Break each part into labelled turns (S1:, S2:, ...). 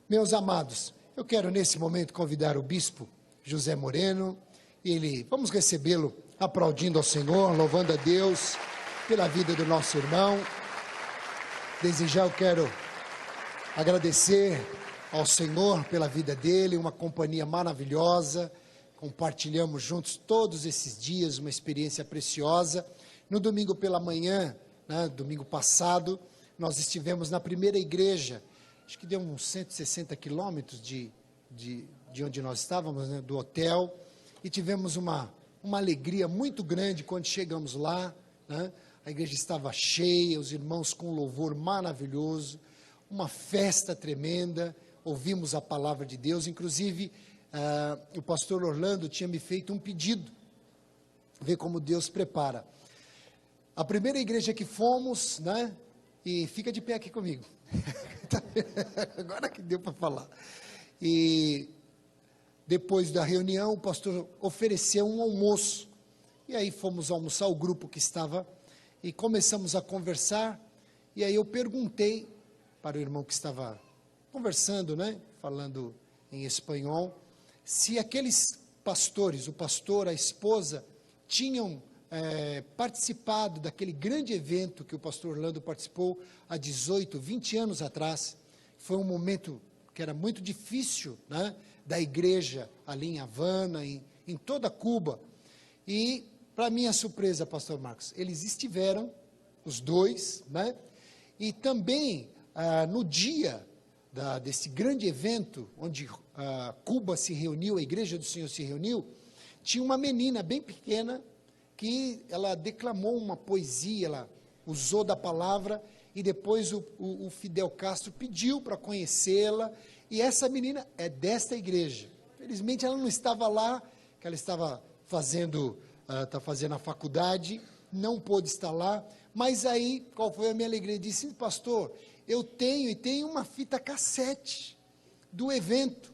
S1: Meus amados, eu quero nesse momento convidar o bispo José Moreno, vamos recebê-lo aplaudindo ao Senhor, louvando a Deus pela vida do nosso irmão. Desde já eu quero agradecer ao Senhor pela vida dele, uma companhia maravilhosa, compartilhamos juntos todos esses dias, uma experiência preciosa. No domingo pela manhã, domingo passado, nós estivemos na primeira igreja, acho que deu uns 160 quilômetros de onde nós estávamos, do hotel, e tivemos uma alegria muito grande quando chegamos lá, a igreja estava cheia, os irmãos com um louvor maravilhoso, uma festa tremenda, ouvimos a palavra de Deus, inclusive o pastor Orlando tinha me feito um pedido, ver como Deus prepara. A primeira igreja que fomos, e fica de pé aqui comigo, agora que deu para falar, e depois da reunião o pastor ofereceu um almoço, e aí fomos almoçar, o grupo que estava, e começamos a conversar, e aí eu perguntei para o irmão que estava conversando, falando em espanhol, se aqueles pastores, o pastor, a esposa, tinham participado daquele grande evento que o pastor Orlando participou há 18, 20 anos atrás. Foi um momento que era muito difícil, da igreja ali em Havana, em toda Cuba. E, para minha surpresa, pastor Marcos, eles estiveram, os dois, e também no dia desse grande evento, onde Cuba se reuniu, a igreja do Senhor se reuniu, tinha uma menina bem pequena, que ela declamou uma poesia, ela usou da palavra, e depois o Fidel Castro pediu para conhecê-la, e essa menina é desta igreja. Felizmente ela não estava lá, que ela estava fazendo a faculdade, não pôde estar lá, mas aí, qual foi a minha alegria? Disse, pastor, eu tenho uma fita cassete do evento,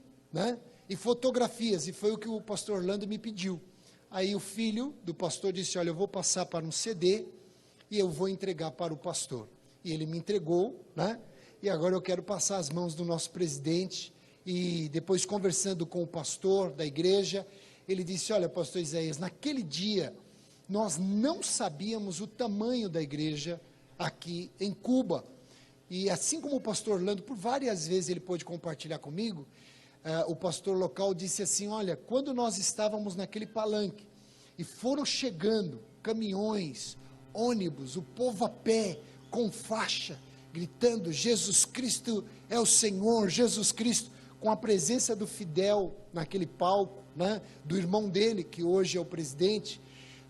S1: e fotografias, e foi o que o pastor Orlando me pediu. Aí o filho do pastor disse, olha, eu vou passar para um CD, e eu vou entregar para o pastor. E ele me entregou, e agora eu quero passar as mãos do nosso presidente, e depois conversando com o pastor da igreja, ele disse, olha, pastor Isaías, naquele dia, nós não sabíamos o tamanho da igreja aqui em Cuba, e assim como o pastor Orlando, por várias vezes ele pôde compartilhar comigo, o pastor local disse assim, olha, quando nós estávamos naquele palanque, e foram chegando caminhões, ônibus, o povo a pé, com faixa, gritando, Jesus Cristo é o Senhor, Jesus Cristo, com a presença do Fidel naquele palco, do irmão dele, que hoje é o presidente,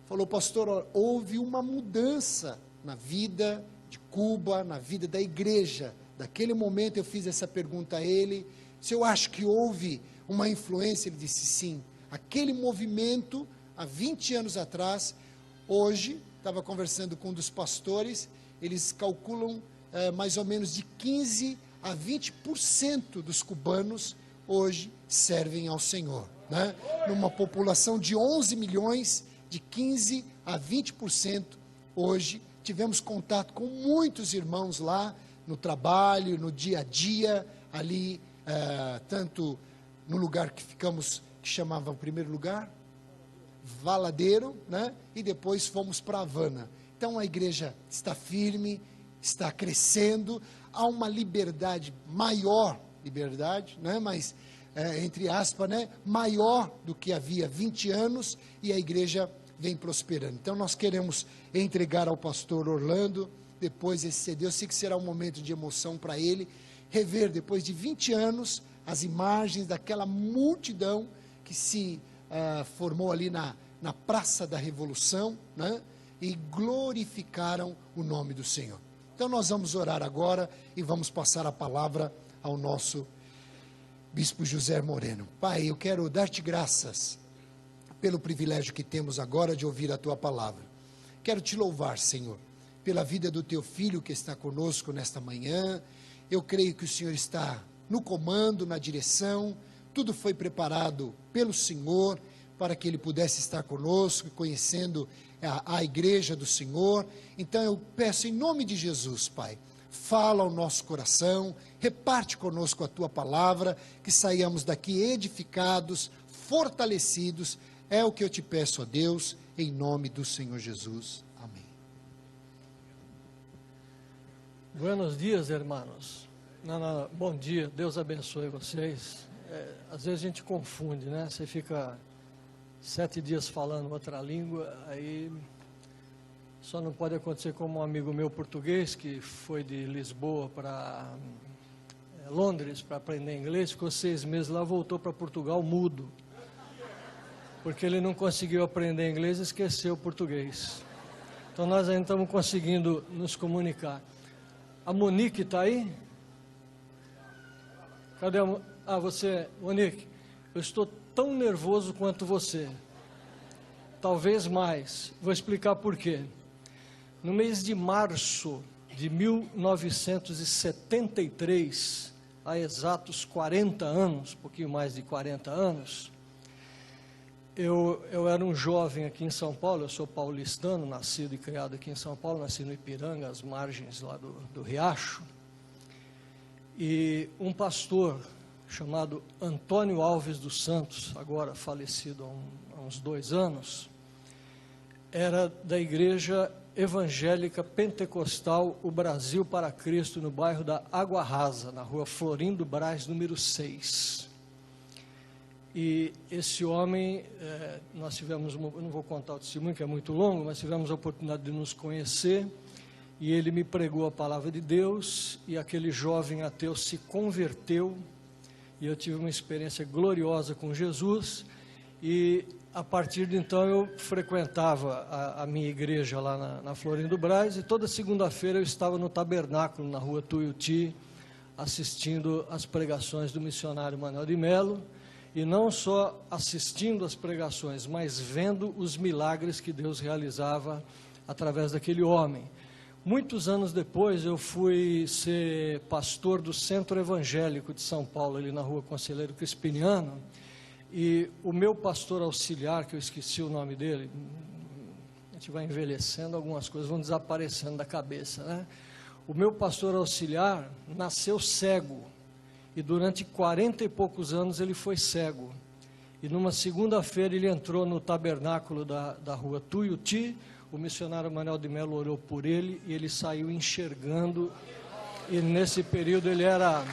S1: falou, pastor, houve uma mudança na vida de Cuba, na vida da igreja. Daquele momento eu fiz essa pergunta a ele, se eu acho que houve uma influência, ele disse sim, aquele movimento, há 20 anos atrás, hoje, estava conversando com um dos pastores, eles calculam mais ou menos de 15 a 20% dos cubanos hoje servem ao Senhor, numa população de 11 milhões, de 15 a 20% hoje, tivemos contato com muitos irmãos lá, no trabalho, no dia a dia, ali, tanto no lugar que ficamos, que chamava o primeiro lugar, Valadeiro, e depois fomos para Havana. Então a igreja está firme, está crescendo, há uma liberdade maior, mas entre aspas, maior do que havia 20 anos, e a igreja vem prosperando. Então nós queremos entregar ao pastor Orlando, depois esse CD, eu sei que será um momento de emoção para ele, rever depois de 20 anos, as imagens daquela multidão que se formou ali na Praça da Revolução, e glorificaram o nome do Senhor. Então nós vamos orar agora e vamos passar a palavra ao nosso bispo José Moreno. Pai, eu quero dar-te graças pelo privilégio que temos agora de ouvir a tua palavra. Quero te louvar, Senhor, pela vida do teu filho que está conosco nesta manhã. Eu creio que o Senhor está no comando, na direção, tudo foi preparado pelo Senhor para que ele pudesse estar conosco, conhecendo a igreja do Senhor. Então eu peço em nome de Jesus, Pai, fala ao nosso coração, reparte conosco a tua palavra, que saiamos daqui edificados, fortalecidos. É o que eu te peço, ó Deus, em nome do Senhor Jesus. Amém.
S2: Buenos dias, hermanos. Bom dia, Deus abençoe vocês. Às vezes a gente confunde, né? Você fica 7 dias falando outra língua, aí só não pode acontecer como um amigo meu português, que foi de Lisboa para Londres para aprender inglês, ficou 6 meses lá, voltou para Portugal mudo, porque ele não conseguiu aprender inglês e esqueceu o português. Então nós ainda estamos conseguindo nos comunicar. A Monique está aí? Cadê você, Monique? Eu estou tão nervoso quanto você. Talvez mais. Vou explicar por quê. No mês de março de 1973, há exatos 40 anos, um pouquinho mais de 40 anos, eu era um jovem aqui em São Paulo. Eu sou paulistano, nascido e criado aqui em São Paulo, nasci no Ipiranga, às margens lá do Riacho. E um pastor chamado Antônio Alves dos Santos, agora falecido há uns 2 anos, era da Igreja Evangélica Pentecostal O Brasil para Cristo, no bairro da Água Rasa, na rua Florindo Braz, número 6. E esse homem, nós tivemos, eu não vou contar o testemunho, que é muito longo, mas tivemos a oportunidade de nos conhecer, e ele me pregou a palavra de Deus, e aquele jovem ateu se converteu, e eu tive uma experiência gloriosa com Jesus, e a partir de então eu frequentava a minha igreja lá na Florindo Braz, e toda segunda-feira eu estava no tabernáculo, na rua Tuiuti, assistindo às pregações do missionário Manuel de Melo, e não só assistindo às pregações, mas vendo os milagres que Deus realizava através daquele homem. Muitos anos depois eu fui ser pastor do Centro Evangélico de São Paulo, ali na rua Conselheiro Crispiniano, e o meu pastor auxiliar, que eu esqueci o nome dele, a gente vai envelhecendo, algumas coisas vão desaparecendo da cabeça, né? O meu pastor auxiliar nasceu cego, e durante 40 e poucos anos ele foi cego. E numa segunda-feira ele entrou no tabernáculo da rua Tuiuti, o missionário Manuel de Melo orou por ele, e ele saiu enxergando, e nesse período ele era...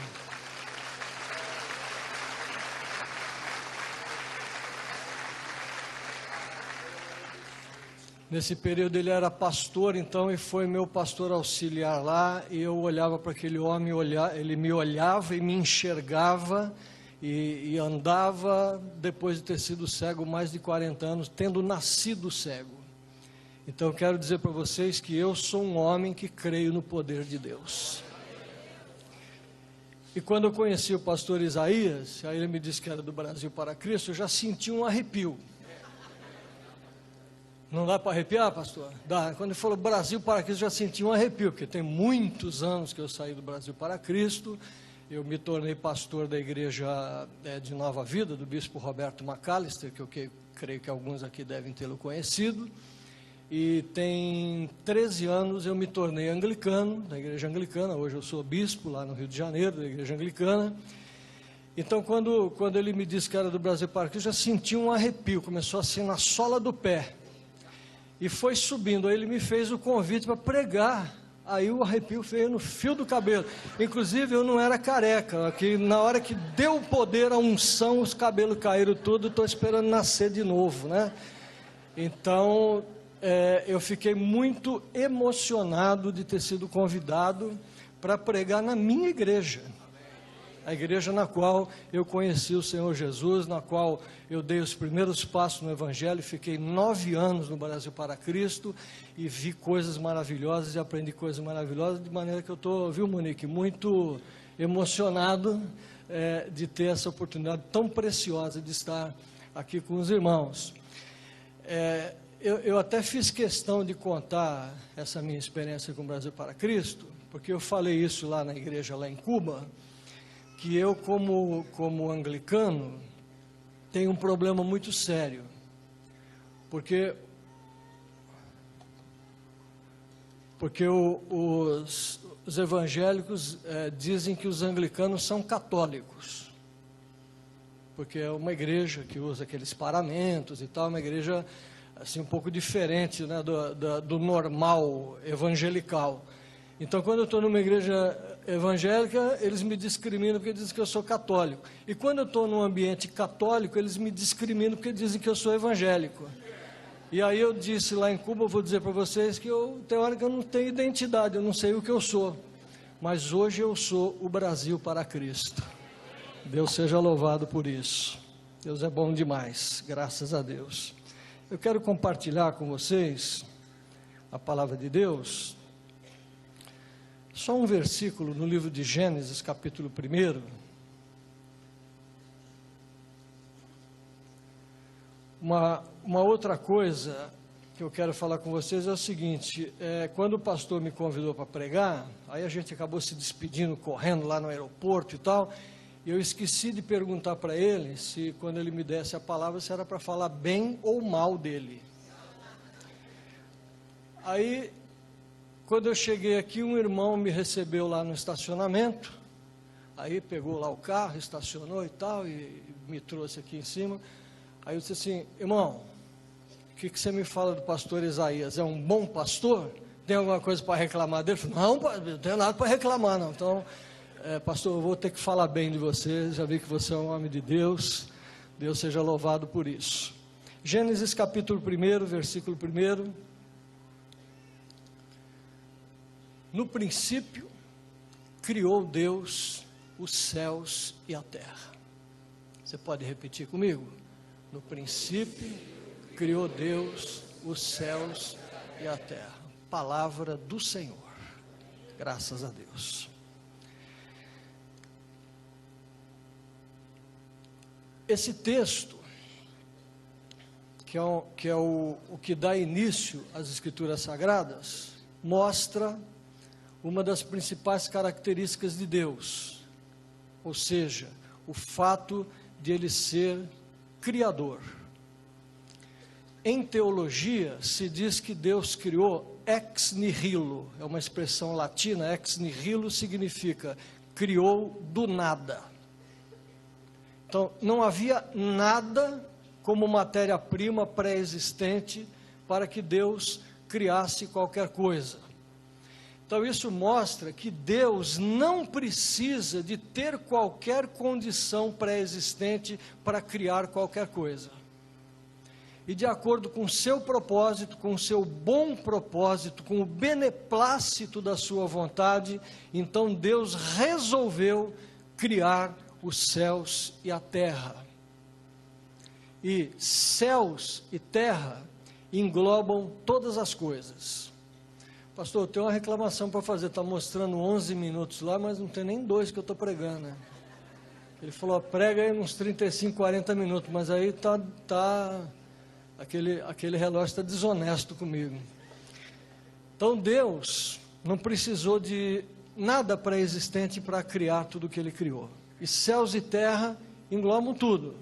S2: Nesse período ele era pastor, então, e foi meu pastor auxiliar lá, e eu olhava para aquele homem, ele me olhava e me enxergava, e andava, depois de ter sido cego mais de 40 anos, tendo nascido cego. Então eu quero dizer para vocês que eu sou um homem que creio no poder de Deus. E quando eu conheci o pastor Isaías, aí ele me disse que era do Brasil para Cristo, eu já senti um arrepio. Não dá para arrepiar, pastor? Dá. Quando ele falou Brasil para Cristo, eu já senti um arrepio, porque tem muitos anos que eu saí do Brasil para Cristo. Eu me tornei pastor da igreja de Nova Vida, do bispo Roberto McAllister, que eu creio que alguns aqui devem tê-lo conhecido. E tem 13 anos eu me tornei anglicano, da igreja anglicana. Hoje eu sou bispo lá no Rio de Janeiro, da igreja anglicana. Então quando ele me disse que era do Brasil para Cristo, eu já senti um arrepio, começou assim na sola do pé. E foi subindo, aí ele me fez o convite para pregar, aí o arrepio veio no fio do cabelo. Inclusive eu não era careca, que na hora que deu o poder, a unção, os cabelos caíram tudo, estou esperando nascer de novo, né? Então eu fiquei muito emocionado de ter sido convidado para pregar na minha igreja. A igreja na qual eu conheci o Senhor Jesus, na qual eu dei os primeiros passos no Evangelho, fiquei 9 anos no Brasil para Cristo, e vi coisas maravilhosas e aprendi coisas maravilhosas, de maneira que eu estou, viu, Monique, muito emocionado de ter essa oportunidade tão preciosa de estar aqui com os irmãos. Eu até fiz questão de contar essa minha experiência com o Brasil para Cristo, porque eu falei isso lá na igreja, lá em Cuba, que eu, como anglicano, tenho um problema muito sério, porque os evangélicos dizem que os anglicanos são católicos, porque é uma igreja que usa aqueles paramentos e tal, uma igreja assim, um pouco diferente, né, do normal evangelical. Então, quando eu estou numa igreja evangélica, eles me discriminam porque dizem que eu sou católico. E quando eu estou num ambiente católico, eles me discriminam porque dizem que eu sou evangélico. E aí eu disse lá em Cuba, eu vou dizer para vocês que tem hora que eu não tenho identidade, eu não sei o que eu sou. Mas hoje eu sou o Brasil para Cristo. Deus seja louvado por isso. Deus é bom demais, graças a Deus. Eu quero compartilhar com vocês a palavra de Deus. Só um versículo no livro de Gênesis, capítulo 1. Uma outra coisa que eu quero falar com vocês é o seguinte, quando o pastor me convidou para pregar, aí a gente acabou se despedindo, correndo lá no aeroporto e tal, e eu esqueci de perguntar para ele se quando ele me desse a palavra, se era para falar bem ou mal dele. Aí, quando eu cheguei aqui, um irmão me recebeu lá no estacionamento, aí pegou lá o carro, estacionou e tal, e me trouxe aqui em cima. Aí eu disse assim, irmão, o que você me fala do pastor Isaías? É um bom pastor? Tem alguma coisa para reclamar dele? Eu falei, não tenho nada para reclamar não. Então, pastor, eu vou ter que falar bem de você, já vi que você é um homem de Deus, Deus seja louvado por isso. Gênesis capítulo 1, versículo 1. No princípio, criou Deus os céus e a terra. Você pode repetir comigo? No princípio, criou Deus os céus e a terra. Palavra do Senhor. Graças a Deus. Esse texto, que é o que dá início às Escrituras Sagradas, mostra uma das principais características de Deus, ou seja, o fato de Ele ser Criador. Em teologia se diz que Deus criou ex nihilo, é uma expressão latina, ex nihilo significa criou do nada. Então não havia nada como matéria-prima pré-existente para que Deus criasse qualquer coisa. Então isso mostra que Deus não precisa de ter qualquer condição pré-existente para criar qualquer coisa. E de acordo com o seu propósito, com o seu bom propósito, com o beneplácito da sua vontade, então Deus resolveu criar os céus e a terra. E céus e terra englobam todas as coisas. Pastor, eu tenho uma reclamação para fazer, está mostrando 11 minutos lá, mas não tem nem 2 que eu estou pregando, né? Ele falou, prega aí uns 35, 40 minutos, mas aí aquele relógio está desonesto comigo. Então Deus não precisou de nada pré-existente para criar tudo o que Ele criou. E céus e terra englobam tudo.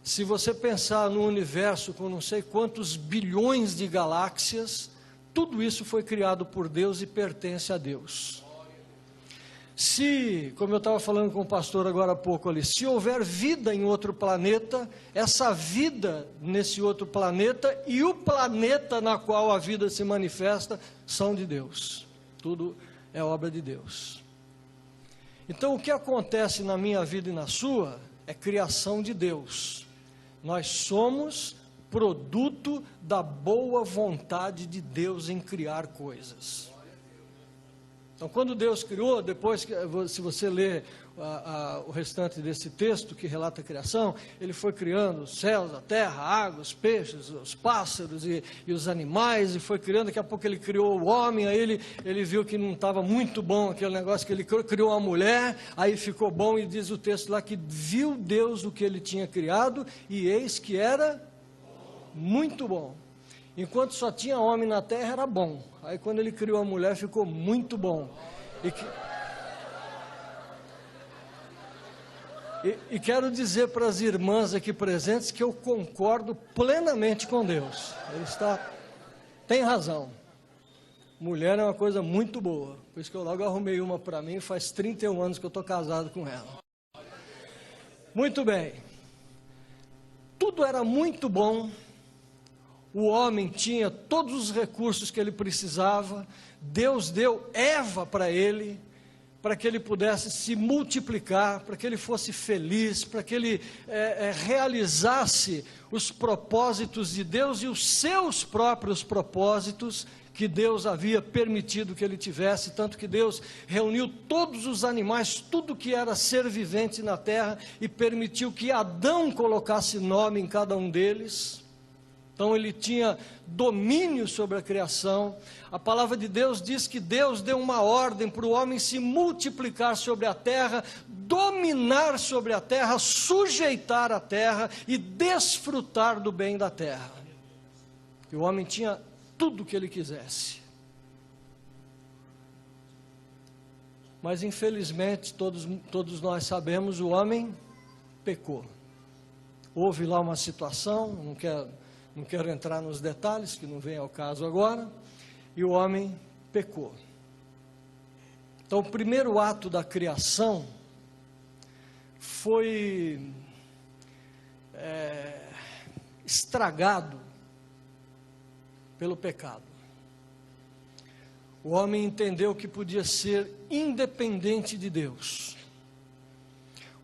S2: Se você pensar no universo com não sei quantos bilhões de galáxias, tudo isso foi criado por Deus e pertence a Deus. Se, como eu estava falando com o pastor agora há pouco ali, se houver vida em outro planeta, essa vida nesse outro planeta e o planeta na qual a vida se manifesta são de Deus. Tudo é obra de Deus. Então o que acontece na minha vida e na sua é criação de Deus. Nós somos produto da boa vontade de Deus em criar coisas. Então, quando Deus criou, depois, se você ler o restante desse texto que relata a criação, Ele foi criando os céus, a terra, a água, os peixes, os pássaros e os animais, e foi criando, daqui a pouco Ele criou o homem, aí ele viu que não estava muito bom aquele negócio que Ele criou uma mulher, aí ficou bom, e diz o texto lá que viu Deus o que Ele tinha criado, e eis que era muito bom. Enquanto só tinha homem na terra era bom, aí quando Ele criou a mulher ficou muito bom. E quero dizer para as irmãs aqui presentes que eu concordo plenamente com Deus. Ele tem razão. mulher é uma coisa muito boa. Por isso que eu logo arrumei uma para mim, faz 31 anos que eu estou casado com ela. Muito bem. Tudo era muito bom. O homem tinha todos os recursos que ele precisava. Deus deu Eva para ele, para que ele pudesse se multiplicar, para que ele fosse feliz, para que ele realizasse os propósitos de Deus e os seus próprios propósitos que Deus havia permitido que ele tivesse, tanto que Deus reuniu todos os animais, tudo que era ser vivente na terra, e permitiu que Adão colocasse nome em cada um deles. Então ele tinha domínio sobre a criação. A palavra de Deus diz que Deus deu uma ordem para o homem se multiplicar sobre a terra, dominar sobre a terra, sujeitar a terra e desfrutar do bem da terra. E o homem tinha tudo o que ele quisesse. Mas infelizmente, todos nós sabemos, o homem pecou. Houve lá uma situação, não quero entrar nos detalhes, que não vem ao caso agora, e o homem pecou. Então, o primeiro ato da criação foi estragado pelo pecado. O homem entendeu que podia ser independente de Deus.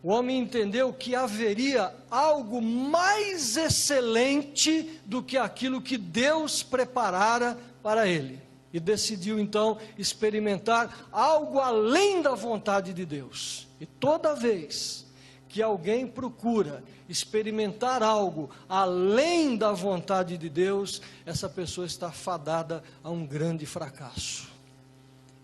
S2: O homem entendeu que haveria algo mais excelente do que aquilo que Deus preparara para ele. E decidiu então experimentar algo além da vontade de Deus. E toda vez que alguém procura experimentar algo além da vontade de Deus, essa pessoa está fadada a um grande fracasso.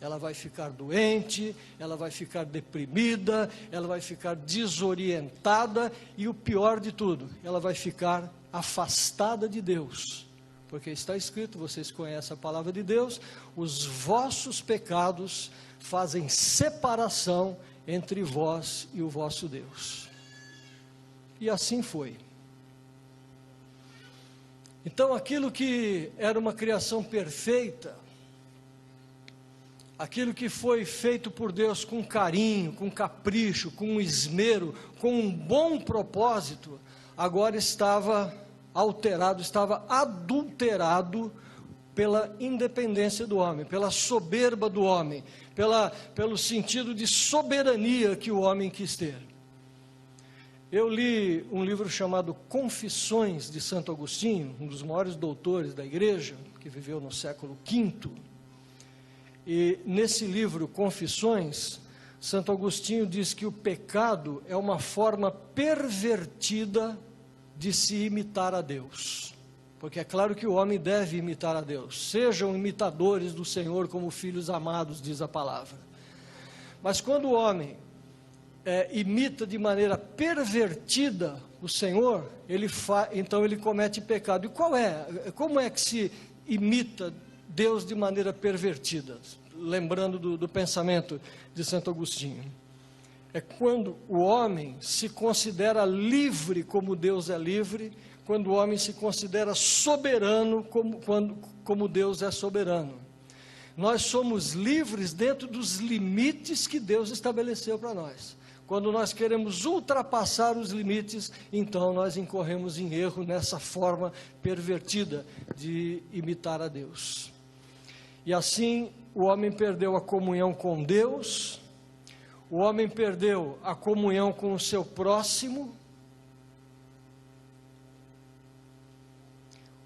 S2: Ela vai ficar doente, ela vai ficar deprimida, ela vai ficar desorientada e o pior de tudo, ela vai ficar afastada de Deus. Porque está escrito, vocês conhecem a palavra de Deus, os vossos pecados fazem separação entre vós e o vosso Deus. E assim foi. Então aquilo que era uma criação perfeita, aquilo que foi feito por Deus com carinho, com capricho, com esmero, com um bom propósito, agora estava alterado, estava adulterado pela independência do homem, pela soberba do homem, pelo sentido de soberania que o homem quis ter. Eu li um livro chamado Confissões de Santo Agostinho, um dos maiores doutores da igreja, que viveu no século V. E nesse livro, Confissões, Santo Agostinho diz que o pecado é uma forma pervertida de se imitar a Deus. Porque é claro que o homem deve imitar a Deus. Sejam imitadores do Senhor como filhos amados, diz a palavra. Mas quando o homem imita de maneira pervertida o Senhor, então ele comete pecado. E como é que se imita Deus de maneira pervertida? Lembrando do pensamento de Santo Agostinho. É quando o homem se considera livre como Deus é livre, quando o homem se considera soberano como Deus é soberano. Nós somos livres dentro dos limites que Deus estabeleceu para nós. Quando nós queremos ultrapassar os limites, então nós incorremos em erro nessa forma pervertida de imitar a Deus. E assim o homem perdeu a comunhão com Deus, o homem perdeu a comunhão com o seu próximo,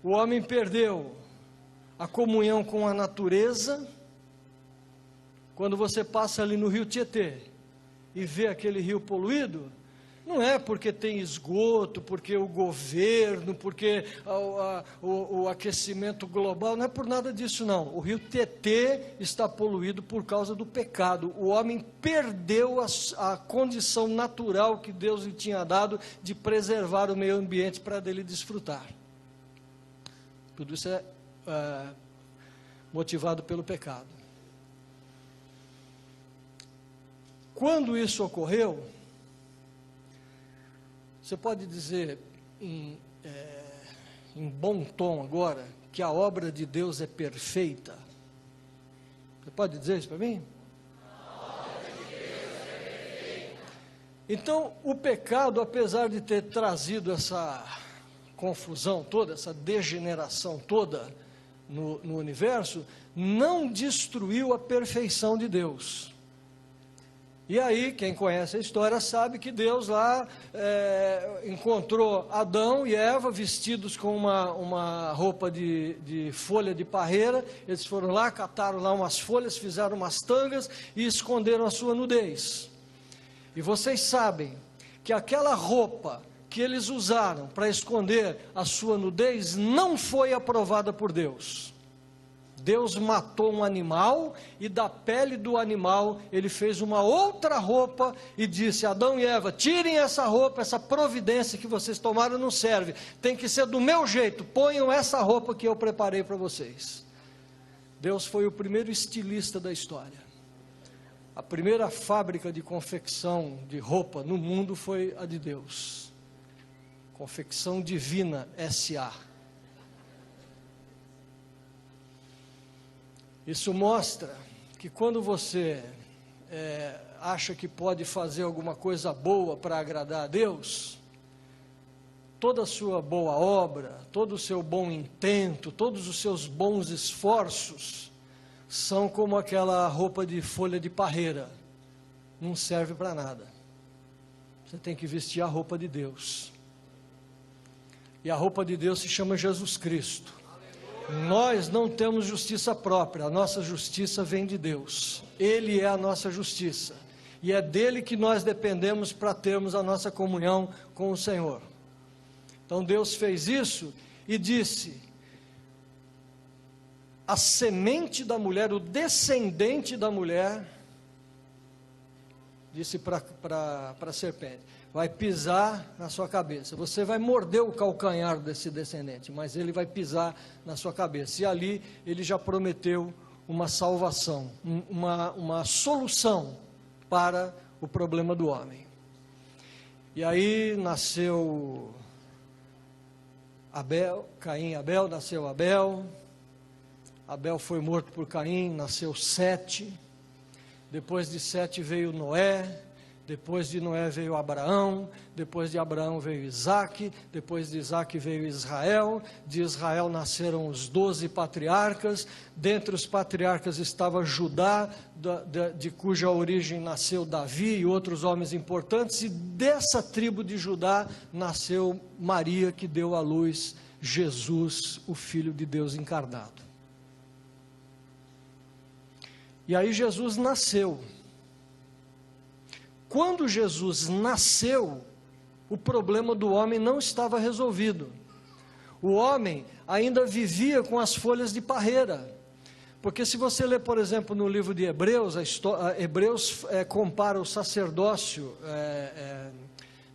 S2: o homem perdeu a comunhão com a natureza. Quando você passa ali no rio Tietê e vê aquele rio poluído, não é porque tem esgoto, porque o governo, porque o aquecimento global, não é por nada disso não. O rio Tietê está poluído por causa do pecado. O homem perdeu a condição natural que Deus lhe tinha dado de preservar o meio ambiente para dele desfrutar. Tudo isso é motivado pelo pecado. Quando isso ocorreu, você pode dizer em bom tom agora que a obra de Deus é perfeita? Você pode dizer isso para mim? Então, o pecado, apesar de ter trazido essa confusão toda, essa degeneração toda no universo, não destruiu a perfeição de Deus. E aí, quem conhece a história sabe que Deus lá encontrou Adão e Eva vestidos com uma roupa de folha de parreira. Eles foram lá, cataram lá umas folhas, fizeram umas tangas e esconderam a sua nudez. E vocês sabem que aquela roupa que eles usaram para esconder a sua nudez não foi aprovada por Deus. Deus matou um animal e da pele do animal ele fez uma outra roupa e disse: Adão e Eva, tirem essa roupa, essa providência que vocês tomaram não serve, tem que ser do meu jeito, ponham essa roupa que eu preparei para vocês. Deus foi o primeiro estilista da história. A primeira fábrica de confecção de roupa no mundo foi a de Deus. Confecção Divina S.A. Isso mostra que quando você acha que pode fazer alguma coisa boa para agradar a Deus, toda a sua boa obra, todo o seu bom intento, todos os seus bons esforços, são como aquela roupa de folha de parreira, não serve para nada. Você tem que vestir a roupa de Deus, e a roupa de Deus se chama Jesus Cristo. Nós não temos justiça própria, a nossa justiça vem de Deus, Ele é a nossa justiça, e é dele que nós dependemos para termos a nossa comunhão com o Senhor. Então Deus fez isso e disse: a semente da mulher, o descendente da mulher, disse para a serpente, vai pisar na sua cabeça, você vai morder o calcanhar desse descendente, mas ele vai pisar na sua cabeça. E ali ele já prometeu uma salvação, uma solução para o problema do homem. E aí nasceu Abel, Caim e Abel, nasceu Abel. Abel foi morto por Caim, nasceu Sete. Depois de Sete veio Noé. Depois de Noé veio Abraão, depois de Abraão veio Isaque, depois de Isaque veio Israel, de Israel nasceram os 12 patriarcas, dentre os patriarcas estava Judá, de cuja origem nasceu Davi e outros homens importantes, e dessa tribo de Judá nasceu Maria, que deu à luz Jesus, o Filho de Deus encarnado. E aí Jesus nasceu. Quando Jesus nasceu, o problema do homem não estava resolvido. O homem ainda vivia com as folhas de parreira. Porque se você ler, por exemplo, no livro de Hebreus, Hebreus compara o sacerdócio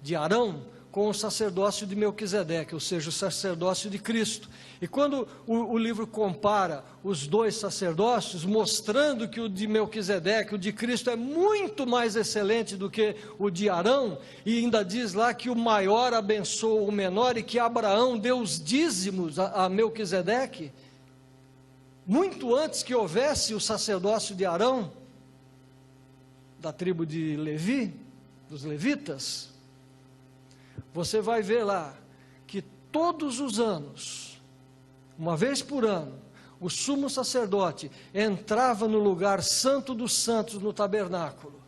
S2: de Arão com o sacerdócio de Melquisedeque, ou seja, o sacerdócio de Cristo. E quando o livro compara os dois sacerdócios, mostrando que o de Melquisedeque, o de Cristo, é muito mais excelente do que o de Arão, e ainda diz lá que o maior abençoa o menor, e que Abraão deu os dízimos a Melquisedeque, muito antes que houvesse o sacerdócio de Arão, da tribo de Levi, dos levitas. Você vai ver lá que todos os anos, uma vez por ano, o sumo sacerdote entrava no lugar santo dos santos, no tabernáculo,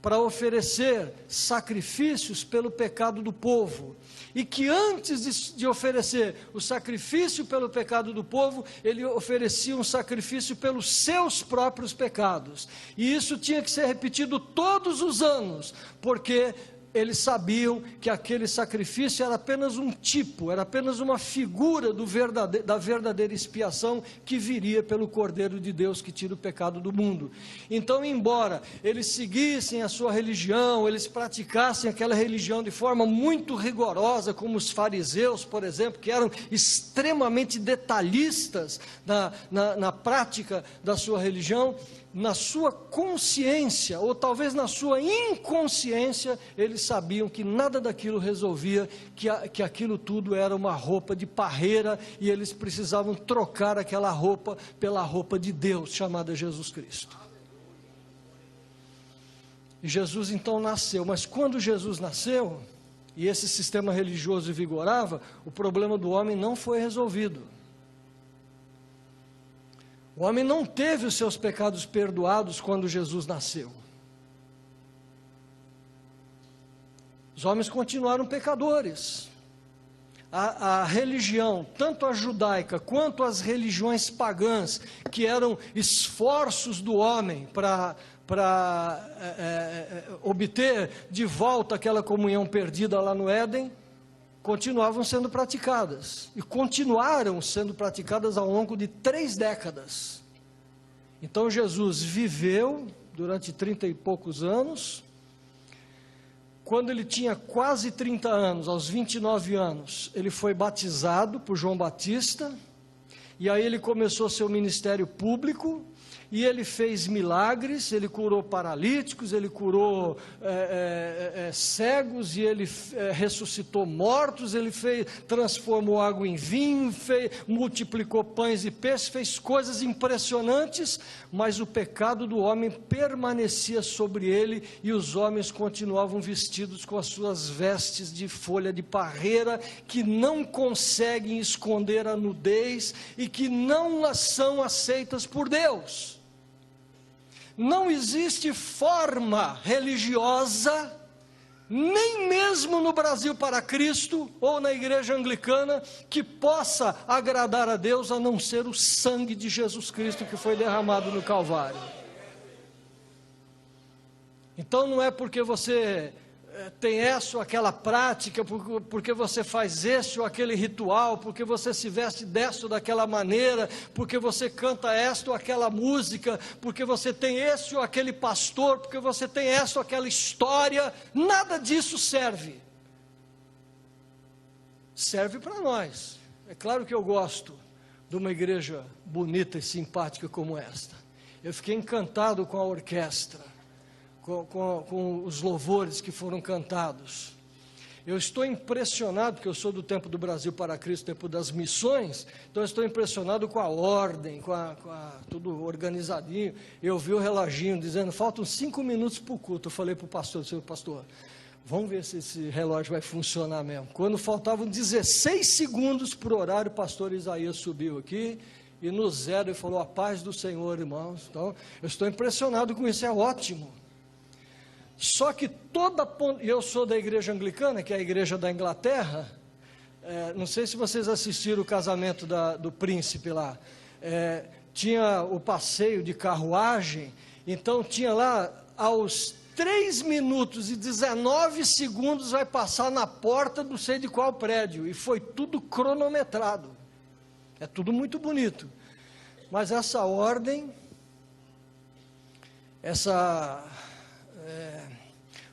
S2: para oferecer sacrifícios pelo pecado do povo, e que antes de oferecer o sacrifício pelo pecado do povo, ele oferecia um sacrifício pelos seus próprios pecados, e isso tinha que ser repetido todos os anos, porque eles sabiam que aquele sacrifício era apenas um tipo, era apenas uma figura da verdadeira expiação que viria pelo Cordeiro de Deus que tira o pecado do mundo. Então, embora eles seguissem a sua religião, eles praticassem aquela religião de forma muito rigorosa, como os fariseus, por exemplo, que eram extremamente detalhistas na prática da sua religião, na sua consciência, ou talvez na sua inconsciência, eles sabiam que nada daquilo resolvia, que aquilo tudo era uma roupa de parreira, e eles precisavam trocar aquela roupa pela roupa de Deus, chamada Jesus Cristo. E Jesus então nasceu, mas quando Jesus nasceu, e esse sistema religioso vigorava, o problema do homem não foi resolvido. O homem não teve os seus pecados perdoados quando Jesus nasceu. Os homens continuaram pecadores. A religião, tanto a judaica quanto as religiões pagãs, que eram esforços do homem para obter de volta aquela comunhão perdida lá no Éden, continuavam sendo praticadas, e continuaram sendo praticadas ao longo de 3 décadas. Então Jesus viveu durante 30 e poucos anos. Quando ele tinha quase 30 anos, aos 29 anos, ele foi batizado por João Batista, e aí ele começou seu ministério público, e ele fez milagres, ele curou paralíticos, ele curou cegos, e ele ressuscitou mortos, ele transformou água em vinho, multiplicou pães e peixes, fez coisas impressionantes, mas o pecado do homem permanecia sobre ele, e os homens continuavam vestidos com as suas vestes de folha de parreira, que não conseguem esconder a nudez, e que não são aceitas por Deus. Não existe forma religiosa, nem mesmo no Brasil para Cristo, ou na igreja anglicana, que possa agradar a Deus, a não ser o sangue de Jesus Cristo que foi derramado no Calvário. Então não é porque você tem essa ou aquela prática, porque você faz esse ou aquele ritual, porque você se veste dessa ou daquela maneira, porque você canta esta ou aquela música, porque você tem esse ou aquele pastor, porque você tem essa ou aquela história, nada disso serve. Serve para nós. É claro que eu gosto de uma igreja bonita e simpática como esta. Eu fiquei encantado com a orquestra, com os louvores que foram cantados. Eu estou impressionado, porque eu sou do tempo do Brasil para Cristo, tempo das missões, então eu estou impressionado com a ordem, tudo organizadinho. Eu vi o reloginho dizendo, faltam 5 minutos para o culto. Eu falei para o pastor, senhor pastor, vamos ver se esse relógio vai funcionar mesmo. Quando faltavam 16 segundos para o horário, o pastor Isaías subiu aqui, e no 0 ele falou, a paz do Senhor, irmãos. Então, eu estou impressionado com isso, é ótimo. Só que eu sou da igreja anglicana, que é a igreja da Inglaterra, não sei se vocês assistiram o casamento do príncipe lá, tinha o passeio de carruagem, então tinha lá, aos 3 minutos e 19 segundos vai passar na porta não sei de qual prédio, e foi tudo cronometrado, é tudo muito bonito, mas essa ordem, essa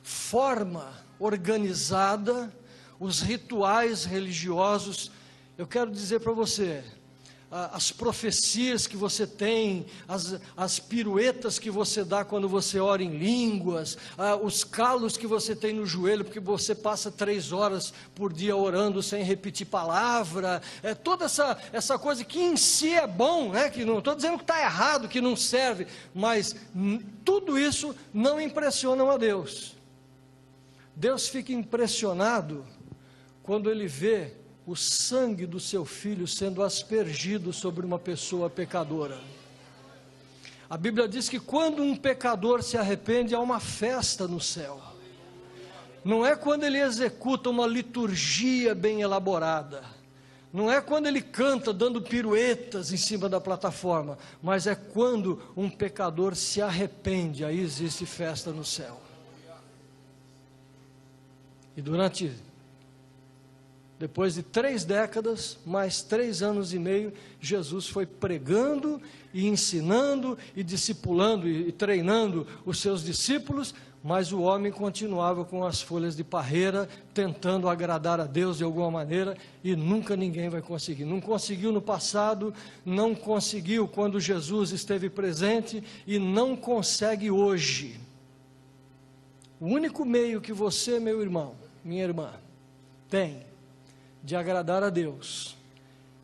S2: forma organizada, os rituais religiosos, eu quero dizer para você, as profecias que você tem, as piruetas que você dá quando você ora em línguas, os calos que você tem no joelho, porque você passa 3 horas por dia orando sem repetir palavra, toda essa coisa que em si é bom, né? Que não estou dizendo que está errado, que não serve, mas tudo isso não impressiona a Deus. Deus fica impressionado quando Ele vê o sangue do seu filho sendo aspergido sobre uma pessoa pecadora. A Bíblia diz que quando um pecador se arrepende, há uma festa no céu. Não é quando ele executa uma liturgia bem elaborada, não é quando ele canta dando piruetas em cima da plataforma, mas é quando um pecador se arrepende, aí existe festa no céu. E depois de 3 décadas, mais 3 anos e meio, Jesus foi pregando e ensinando e discipulando e treinando os seus discípulos, Mas o homem continuava com as folhas de parreira, tentando agradar a Deus de alguma maneira, e nunca ninguém vai conseguir. Não conseguiu no passado, não conseguiu quando Jesus esteve presente, e não consegue hoje. O único meio que você, meu irmão, minha irmã, tem de agradar a Deus,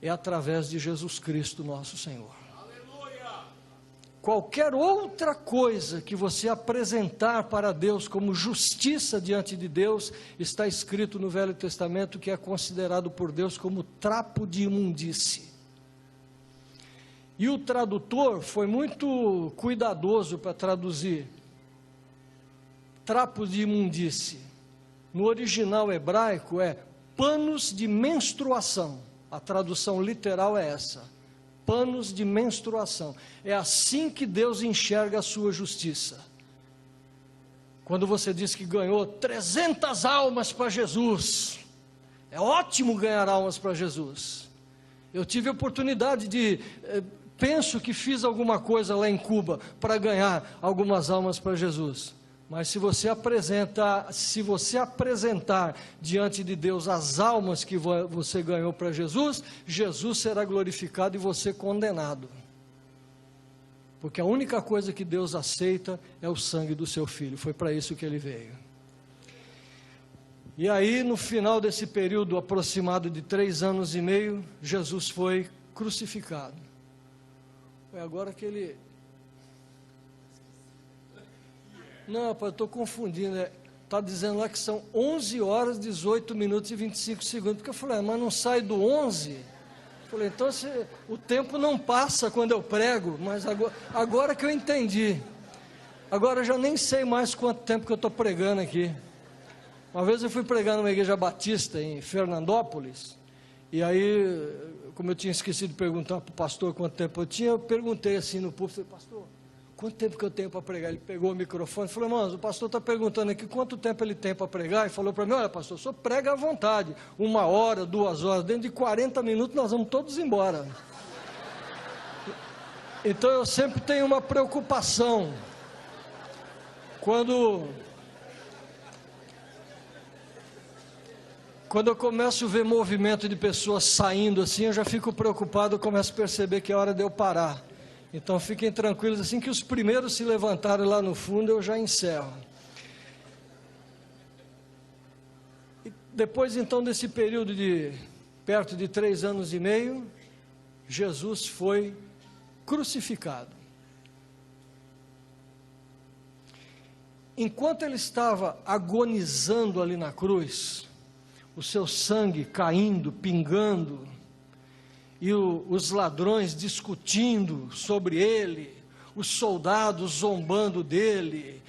S2: é através de Jesus Cristo, nosso Senhor. Qualquer outra coisa que você apresentar para Deus como justiça diante de Deus, está escrito no Velho Testamento que é considerado por Deus como trapo de imundície. E o tradutor foi muito cuidadoso para traduzir trapo de imundície. No original hebraico é panos de menstruação. A tradução literal é essa. Panos de menstruação. É assim que Deus enxerga a sua justiça. Quando você diz que ganhou 300 almas para Jesus, é ótimo ganhar almas para Jesus. Eu tive a oportunidade penso que fiz alguma coisa lá em Cuba para ganhar algumas almas para Jesus. Mas se você apresentar diante de Deus as almas que você ganhou para Jesus, Jesus será glorificado e você condenado. Porque a única coisa que Deus aceita é o sangue do seu filho. Foi para isso que ele veio. E aí, no final desse período aproximado de 3 anos e meio, Jesus foi crucificado. Foi agora que ele... Não, rapaz, eu estou confundindo, está dizendo lá que são 11 horas, 18 minutos e 25 segundos, porque eu falei, mas não sai do 11? Eu falei, então o tempo não passa quando eu prego, mas agora que eu entendi, agora eu já nem sei mais quanto tempo que eu estou pregando aqui. Uma vez eu fui pregar numa igreja batista em Fernandópolis, e aí, como eu tinha esquecido de perguntar para o pastor quanto tempo eu tinha, eu perguntei assim no púlpito, pastor, quanto tempo que eu tenho para pregar? Ele pegou o microfone e falou, irmãos, o pastor está perguntando aqui quanto tempo ele tem para pregar, e falou para mim, olha pastor, o senhor prega à vontade, 1 hora, 2 horas, dentro de 40 minutos nós vamos todos embora. Então eu sempre tenho uma preocupação, quando eu começo a ver movimento de pessoas saindo assim, eu já fico preocupado, eu começo a perceber que é hora de eu parar. Então fiquem tranquilos, assim que os primeiros se levantarem lá no fundo, eu já encerro. E depois então desse período de perto de 3 anos e meio, Jesus foi crucificado. Enquanto ele estava agonizando ali na cruz, o seu sangue caindo, pingando, e os ladrões discutindo sobre ele, os soldados zombando dele,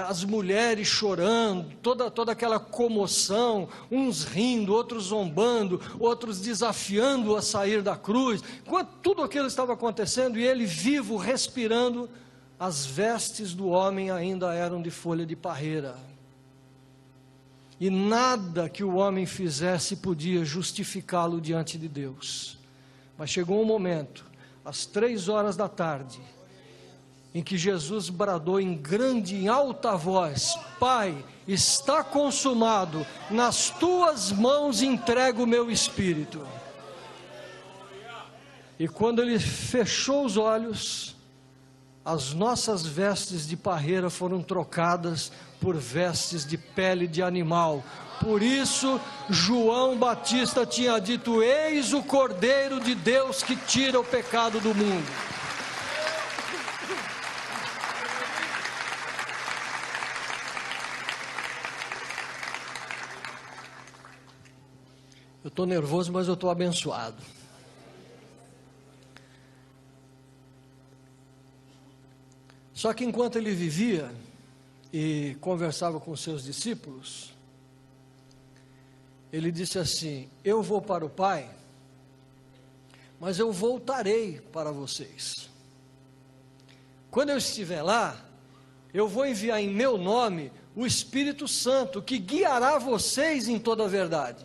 S2: as mulheres chorando, toda aquela comoção, uns rindo, outros zombando, outros desafiando a sair da cruz, enquanto tudo aquilo estava acontecendo, e ele vivo, respirando, as vestes do homem ainda eram de folha de parreira, e nada que o homem fizesse podia justificá-lo diante de Deus. Mas chegou um momento, às 3 horas da tarde, em que Jesus bradou em grande e alta voz, Pai, está consumado, nas tuas mãos entrego o meu espírito. E quando ele fechou os olhos, as nossas vestes de parreira foram trocadas por vestes de pele de animal. Por isso, João Batista tinha dito, eis o Cordeiro de Deus que tira o pecado do mundo. Eu estou nervoso, mas eu estou abençoado. Só que enquanto ele vivia e conversava com seus discípulos, ele disse assim, eu vou para o Pai, mas eu voltarei para vocês. Quando eu estiver lá, eu vou enviar em meu nome o Espírito Santo, que guiará vocês em toda a verdade.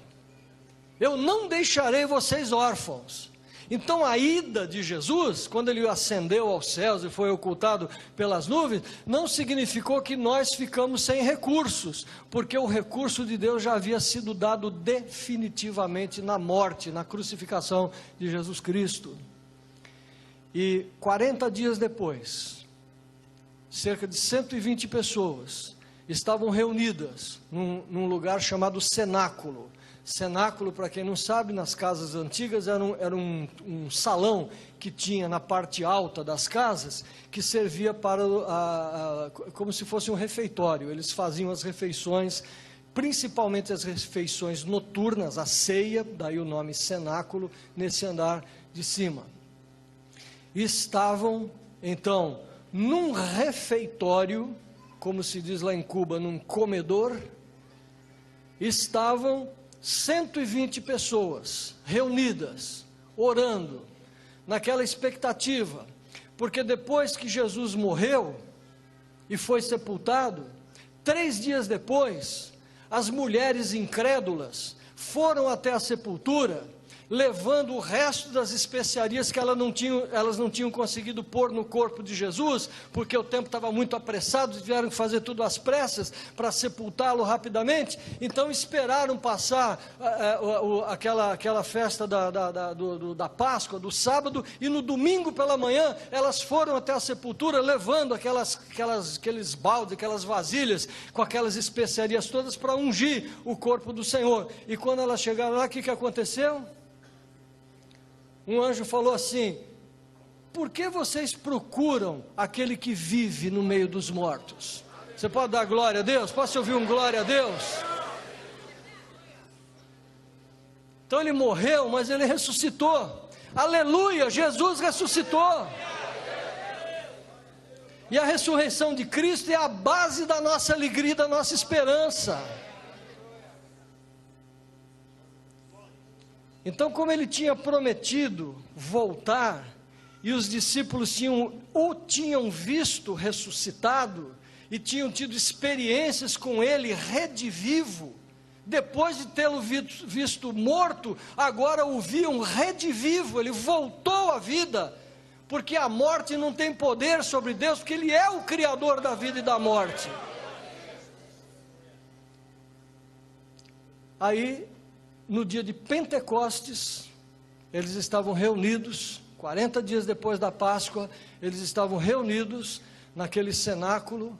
S2: Eu não deixarei vocês órfãos. Então a ida de Jesus, quando ele ascendeu aos céus e foi ocultado pelas nuvens, não significou que nós ficamos sem recursos, porque o recurso de Deus já havia sido dado definitivamente na morte, na crucificação de Jesus Cristo. E 40 dias depois, cerca de 120 pessoas estavam reunidas num lugar chamado cenáculo. Cenáculo, para quem não sabe, nas casas antigas era um salão que tinha na parte alta das casas, que servia para como se fosse um refeitório. Eles faziam as refeições, principalmente as refeições noturnas, a ceia, daí o nome cenáculo, nesse andar de cima. E estavam, então, num refeitório, como se diz lá em Cuba, num comedor, estavam 120 pessoas reunidas, orando, naquela expectativa, porque depois que Jesus morreu e foi sepultado, 3 dias depois, as mulheres incrédulas foram até a sepultura, levando o resto das especiarias que elas não tinham conseguido pôr no corpo de Jesus, porque o tempo estava muito apressado, tiveram que fazer tudo às pressas para sepultá-lo rapidamente. Então esperaram passar aquela festa da Páscoa, do sábado, e no domingo pela manhã elas foram até a sepultura levando aqueles baldes, aquelas vasilhas com aquelas especiarias todas para ungir o corpo do Senhor. E quando elas chegaram lá, o que aconteceu? Um anjo falou assim: por que vocês procuram aquele que vive no meio dos mortos? Você pode dar glória a Deus? Posso ouvir um glória a Deus? Então ele morreu, mas ele ressuscitou. Aleluia, Jesus ressuscitou. E a ressurreição de Cristo é a base da nossa alegria, da nossa esperança. Então, como ele tinha prometido voltar, e os discípulos o tinham visto ressuscitado, e tinham tido experiências com ele redivivo, depois de tê-lo visto morto, agora o viam redivivo, ele voltou à vida, porque a morte não tem poder sobre Deus, porque ele é o Criador da vida e da morte. Aí, no dia de Pentecostes, eles estavam reunidos, 40 dias depois da Páscoa, eles estavam reunidos naquele cenáculo,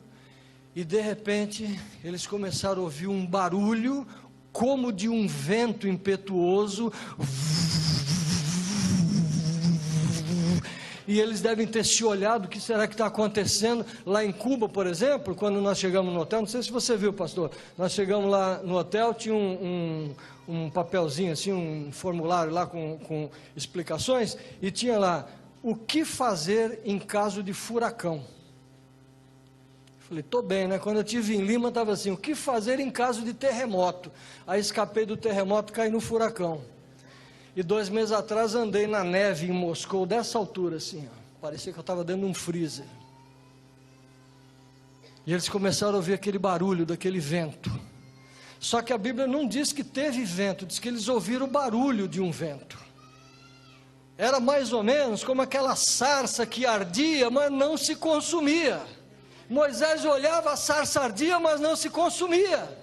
S2: e de repente, eles começaram a ouvir um barulho, como de um vento impetuoso, e eles devem ter se olhado, o que será que está acontecendo? Lá em Cuba, por exemplo, quando nós chegamos no hotel, não sei se você viu, pastor, nós chegamos lá no hotel, tinha um papelzinho assim, um formulário lá com explicações, e tinha lá, o que fazer em caso de furacão? Falei, estou bem, né? Quando eu estive em Lima, estava assim, o que fazer em caso de terremoto? Aí escapei do terremoto, caí no furacão. E 2 meses atrás andei na neve em Moscou, dessa altura assim, ó. Parecia que eu estava dentro de um freezer. E eles começaram a ouvir aquele barulho daquele vento. Só que a Bíblia não diz que teve vento, diz que eles ouviram o barulho de um vento. Era mais ou menos como aquela sarça que ardia, mas não se consumia. Moisés olhava, a sarça ardia, mas não se consumia.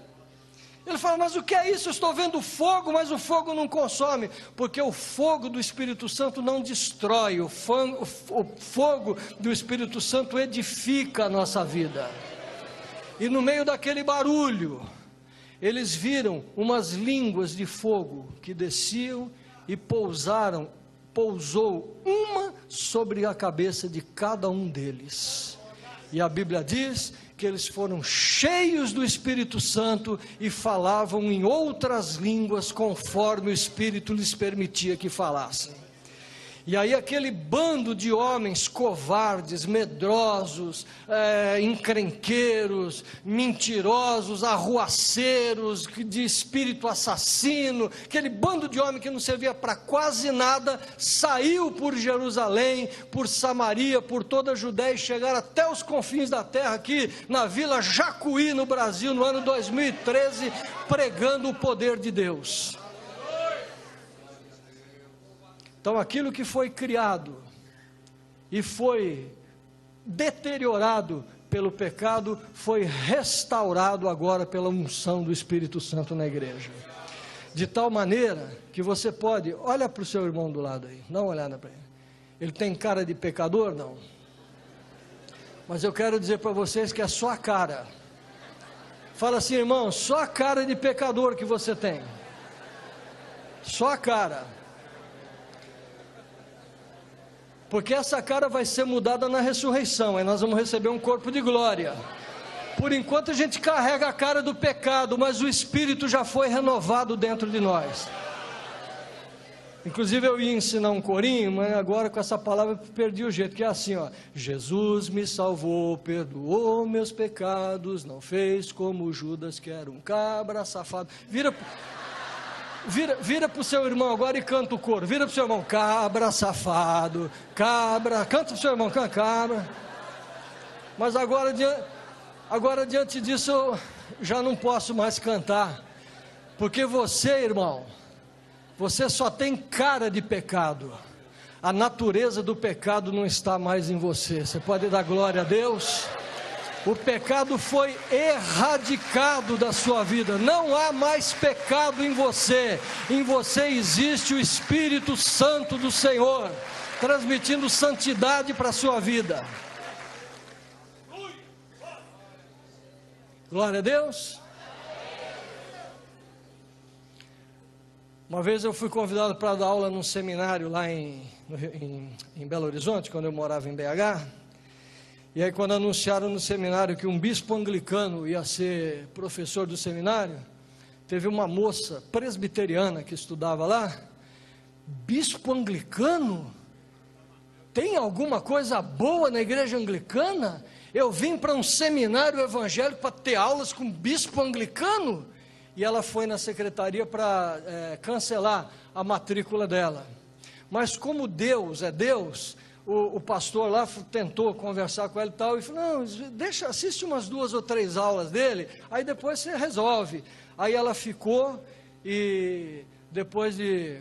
S2: Ele fala, mas o que é isso? Eu estou vendo fogo, mas o fogo não consome, porque o fogo do Espírito Santo não destrói, o fogo do Espírito Santo edifica a nossa vida. E no meio daquele barulho, eles viram umas línguas de fogo que desciam e pousou uma sobre a cabeça de cada um deles. E a Bíblia diz que eles foram cheios do Espírito Santo e falavam em outras línguas conforme o Espírito lhes permitia que falassem. E aí aquele bando de homens covardes, medrosos, encrenqueiros, mentirosos, arruaceiros, de espírito assassino, aquele bando de homens que não servia para quase nada, saiu por Jerusalém, por Samaria, por toda a Judéia e chegaram até os confins da terra, aqui na Vila Jacuí, no Brasil, no ano 2013, pregando o poder de Deus. Então aquilo que foi criado e foi deteriorado pelo pecado, foi restaurado agora pela unção do Espírito Santo na igreja. De tal maneira que você pode, olha para o seu irmão do lado aí, dá uma olhada para ele. Ele tem cara de pecador? Não. Mas eu quero dizer para vocês que é só a cara. Fala assim, irmão, só a cara de pecador que você tem. Só a cara. Porque essa cara vai ser mudada na ressurreição, aí nós vamos receber um corpo de glória. Por enquanto a gente carrega a cara do pecado, mas o Espírito já foi renovado dentro de nós. Inclusive eu ia ensinar um corinho, mas agora com essa palavra eu perdi o jeito, que é assim, ó. Jesus me salvou, perdoou meus pecados, não fez como Judas, que era um cabra safado. Vira para o seu irmão agora e canta o coro. Vira para o seu irmão, cabra safado, cabra. Canta para o seu irmão, cabra. Mas agora diante disso eu já não posso mais cantar, porque você, irmão, você só tem cara de pecado. A natureza do pecado não está mais em você. Você pode dar glória a Deus? O pecado foi erradicado da sua vida. Não há mais pecado em você. Em você existe o Espírito Santo do Senhor, transmitindo santidade para a sua vida. Glória a Deus. Uma vez eu fui convidado para dar aula num seminário lá em Belo Horizonte, quando eu morava em BH. E aí quando anunciaram no seminário que um bispo anglicano ia ser professor do seminário, teve uma moça presbiteriana que estudava lá. Bispo anglicano? Tem alguma coisa boa na igreja anglicana? Eu vim para um seminário evangélico para ter aulas com bispo anglicano? E ela foi na secretaria para cancelar a matrícula dela. Mas como Deus é Deus, o pastor lá tentou conversar com ela e tal, e falou, não, assiste umas 2 ou 3 aulas dele, aí depois você resolve. Aí ela ficou, e depois de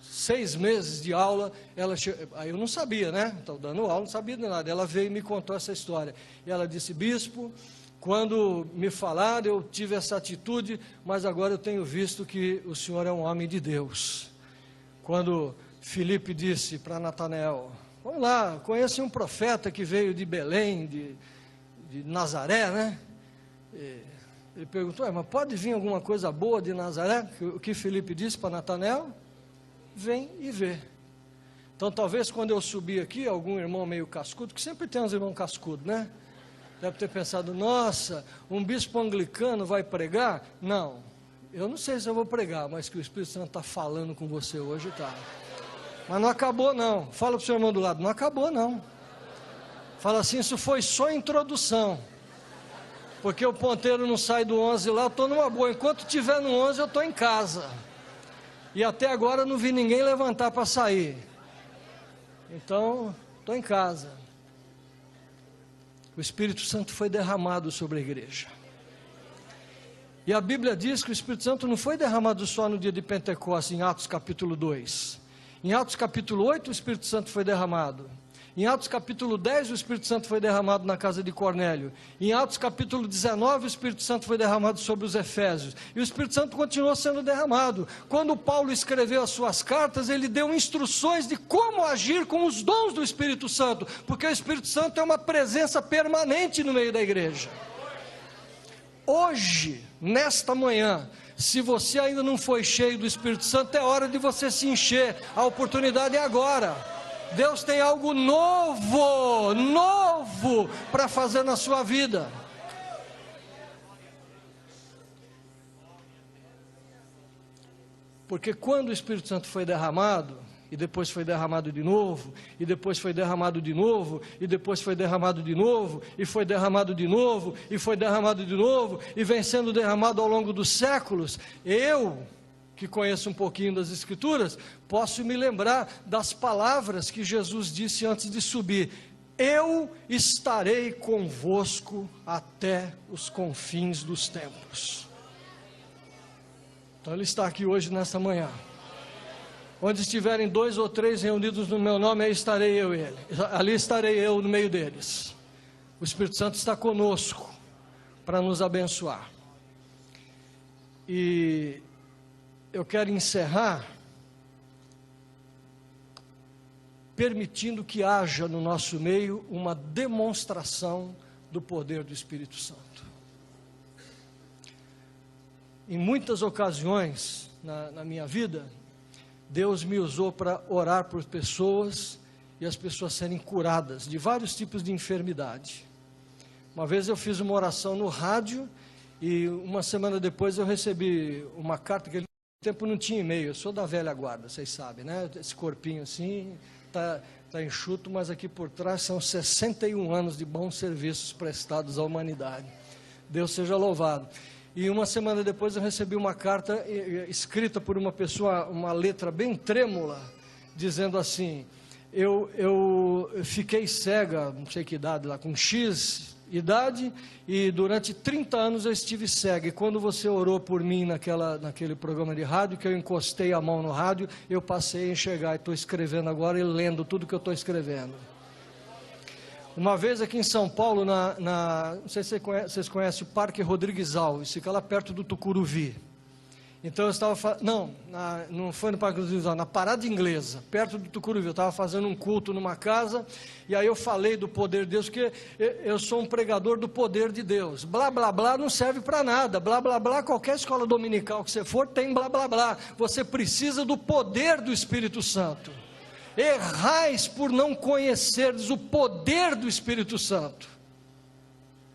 S2: 6 meses de aula, aí eu não sabia, né, estou dando aula, não sabia de nada, ela veio e me contou essa história, e ela disse, bispo, quando me falaram, eu tive essa atitude, mas agora eu tenho visto que o senhor é um homem de Deus. Quando Filipe disse para Natanael, vamos lá, conhece um profeta que veio de Belém, de Nazaré, né? Ele perguntou, mas pode vir alguma coisa boa de Nazaré? O que Filipe disse para Natanael? Vem e vê. Então talvez quando eu subir aqui, algum irmão meio cascudo, que sempre tem uns irmãos cascudos, né? Deve ter pensado, nossa, um bispo anglicano vai pregar? Não, eu não sei se eu vou pregar, mas que o Espírito Santo está falando com você hoje, tá. Mas não acabou não, fala para o seu irmão do lado, não acabou não. Fala assim, isso foi só introdução, porque o ponteiro não sai do 11 lá, eu estou numa boa, enquanto estiver no 11 eu estou em casa. E até agora eu não vi ninguém levantar para sair, então estou em casa. O Espírito Santo foi derramado sobre a igreja. E a Bíblia diz que o Espírito Santo não foi derramado só no dia de Pentecostes, em Atos capítulo 2. Em Atos capítulo 8, o Espírito Santo foi derramado. Em Atos capítulo 10, o Espírito Santo foi derramado na casa de Cornélio. Em Atos capítulo 19, o Espírito Santo foi derramado sobre os Efésios. E o Espírito Santo continuou sendo derramado. Quando Paulo escreveu as suas cartas, ele deu instruções de como agir com os dons do Espírito Santo, porque o Espírito Santo é uma presença permanente no meio da igreja. Hoje, nesta manhã, se você ainda não foi cheio do Espírito Santo, é hora de você se encher. A oportunidade é agora. Deus tem algo novo para fazer na sua vida. Porque quando o Espírito Santo foi derramado, e depois foi derramado de novo, e depois foi derramado de novo, e depois foi derramado de novo, e foi derramado de novo, e foi derramado de novo, e vem sendo derramado ao longo dos séculos, eu, que conheço um pouquinho das Escrituras, posso me lembrar das palavras que Jesus disse antes de subir: eu estarei convosco até os confins dos tempos. Então ele está aqui hoje nessa manhã. Onde estiverem 2 ou 3 reunidos no meu nome, aí estarei eu e ele. Ali estarei eu no meio deles. O Espírito Santo está conosco para nos abençoar. E eu quero encerrar permitindo que haja no nosso meio uma demonstração do poder do Espírito Santo. Em muitas ocasiões na minha vida, Deus me usou para orar por pessoas e as pessoas serem curadas de vários tipos de enfermidade. Uma vez eu fiz uma oração no rádio e uma semana depois eu recebi uma carta, que naquele tempo não tinha e-mail, eu sou da velha guarda, vocês sabem, né? Esse corpinho assim, tá enxuto, mas aqui por trás são 61 anos de bons serviços prestados à humanidade. Deus seja louvado. E uma semana depois eu recebi uma carta escrita por uma pessoa, uma letra bem trêmula, dizendo assim: eu fiquei cega, não sei que idade lá, com X idade, e durante 30 anos eu estive cega, e quando você orou por mim naquele programa de rádio, que eu encostei a mão no rádio, eu passei a enxergar, e estou escrevendo agora e lendo tudo que eu estou escrevendo. Uma vez aqui em São Paulo, não sei se vocês conhecem o Parque Rodrigues Alves, fica lá perto do Tucuruvi. Então eu estava, não foi no Parque Rodrigues Alves, na Parada Inglesa, perto do Tucuruvi. Eu estava fazendo um culto numa casa, e aí eu falei do poder de Deus, porque eu sou um pregador do poder de Deus. Blá, blá, blá não serve para nada. Blá, blá, blá, qualquer escola dominical que você for, tem blá, blá, blá. Você precisa do poder do Espírito Santo. Errais por não conhecerdes o poder do Espírito Santo.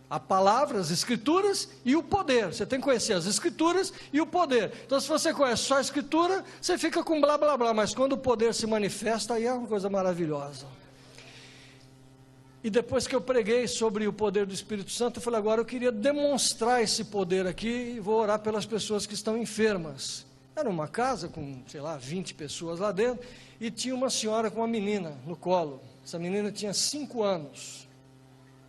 S2: A palavra, as escrituras e o poder. Você tem que conhecer as escrituras e o poder. Então, se você conhece só a escritura, você fica com blá, blá, blá. Mas quando o poder se manifesta, aí é uma coisa maravilhosa. E depois que eu preguei sobre o poder do Espírito Santo, eu falei, agora eu queria demonstrar esse poder aqui, e vou orar pelas pessoas que estão enfermas. Era uma casa com, 20 pessoas lá dentro, e tinha uma senhora com uma menina no colo. Essa menina tinha 5 anos.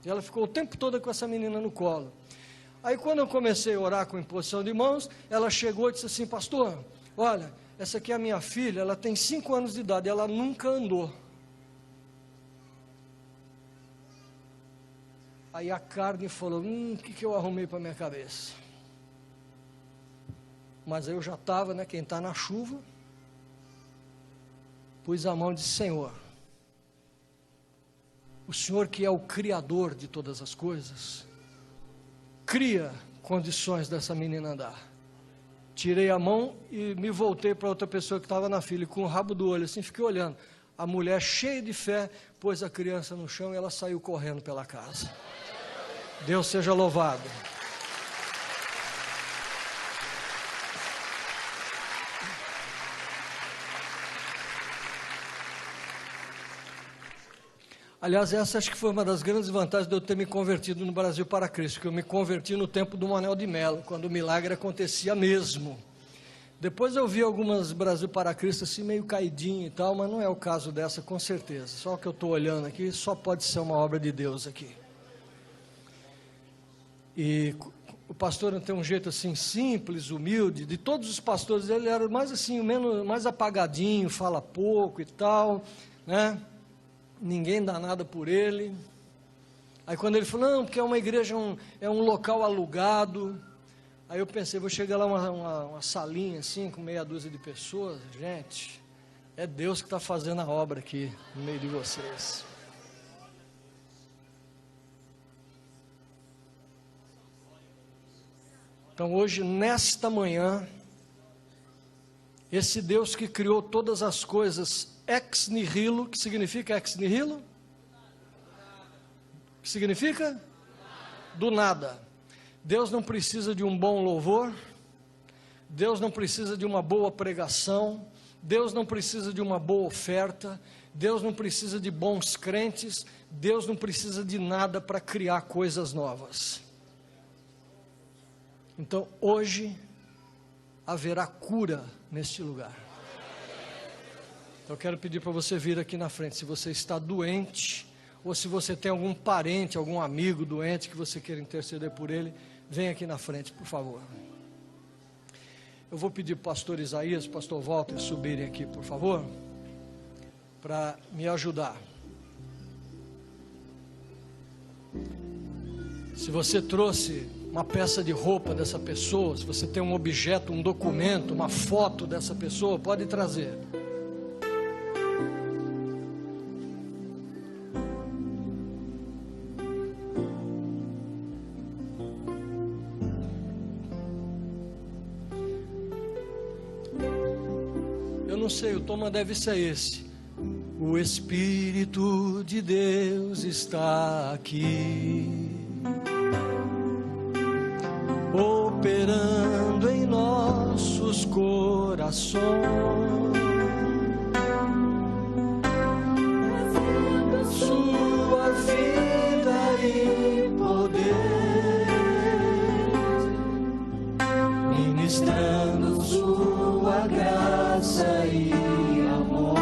S2: E ela ficou o tempo todo com essa menina no colo. Aí quando eu comecei a orar com imposição de mãos, ela chegou e disse assim: pastor, olha, essa aqui é a minha filha, ela tem 5 anos de idade, ela nunca andou. Aí a carne falou: o que eu arrumei para minha cabeça? Mas eu já estava, quem está na chuva, pus a mão e disse: Senhor, o Senhor que é o Criador de todas as coisas, cria condições dessa menina andar. Tirei a mão e me voltei para outra pessoa que estava na fila, e com o rabo do olho assim, fiquei olhando. A mulher, cheia de fé, pôs a criança no chão e ela saiu correndo pela casa. Deus seja louvado. Aliás, essa acho que foi uma das grandes vantagens de eu ter me convertido no Brasil para Cristo, que eu me converti no tempo do Manuel de Melo, quando o milagre acontecia mesmo. Depois eu vi algumas Brasil para Cristo assim meio caidinho e tal, mas não é o caso dessa, com certeza. Só o que eu estou olhando aqui, só pode ser uma obra de Deus aqui. E o pastor tem um jeito assim simples, humilde. De todos os pastores, ele era mais assim, mais apagadinho, fala pouco e tal, né? Ninguém dá nada por ele. Aí quando ele falou, não, porque é uma igreja, é um local alugado. Aí eu pensei, vou chegar lá uma salinha assim, com meia dúzia de pessoas. Gente, é Deus que está fazendo a obra aqui, no meio de vocês. Então hoje, nesta manhã, esse Deus que criou todas as coisas ex nihilo, que significa ex nihilo? Que significa? Do nada. Deus não precisa de um bom louvor, Deus não precisa de uma boa pregação, Deus não precisa de uma boa oferta, Deus não precisa de bons crentes, Deus não precisa de nada para criar coisas novas. Então hoje haverá cura neste lugar. Eu quero pedir para você vir aqui na frente, se você está doente, ou se você tem algum parente, algum amigo doente, que você queira interceder por ele, vem aqui na frente, por favor. Eu vou pedir para o pastor Isaías, pastor Walter subirem aqui, por favor, para me ajudar. Se você trouxe uma peça de roupa dessa pessoa, se você tem um objeto, um documento, uma foto dessa pessoa, pode trazer. Eu não sei, o tema deve ser esse. O Espírito de Deus está aqui, operando em nossos corações, sua vida e poder, ministrando sua graça e amor.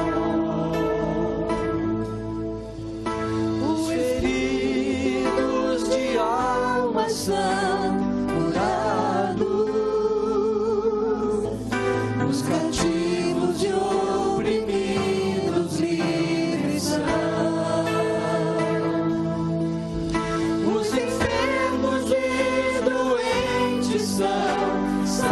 S2: Os feridos de alma são curados, os cativos e oprimidos livres são, os enfermos e doentes são sarados,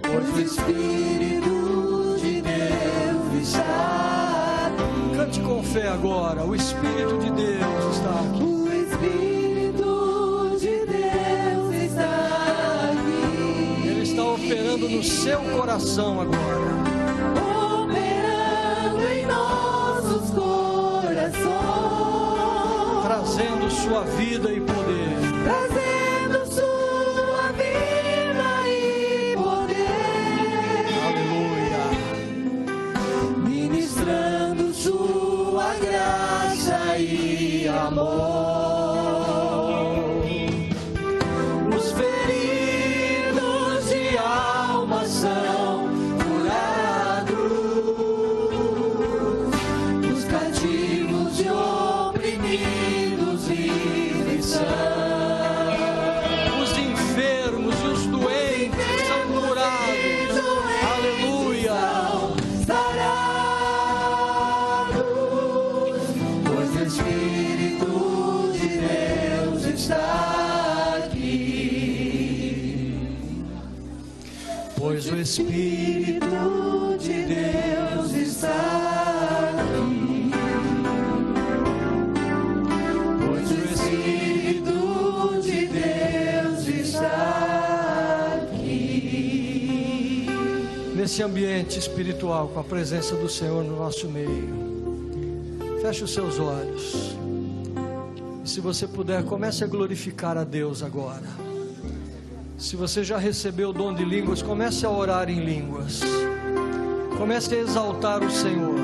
S2: pois o Espírito de Deus está aqui. Cante com fé agora, o Espírito de Deus está aqui.
S3: O Espírito de Deus está aqui.
S2: Ele está operando no seu coração agora.
S3: Operando em nossos corações,
S2: Trazendo sua vida e poder.
S3: trazendo sua vida e poder,
S2: Aleluia.
S3: ministrando sua graça e amor.
S2: Os feridos de alma são curados,
S3: Os cativos e oprimidos livres são,
S2: os enfermos e os doentes são curados. Aleluia.
S3: sarados, pois o Espírito de Deus está aqui.
S2: Pois o Espírito
S3: de Deus está aqui. Pois o Espírito de Deus está aqui.
S2: nesse ambiente espiritual, com a presença do Senhor no nosso meio. Feche os seus olhos. E se você puder, comece a glorificar a Deus agora. Se você já recebeu o dom de línguas, comece a orar em línguas. Comece a exaltar o Senhor.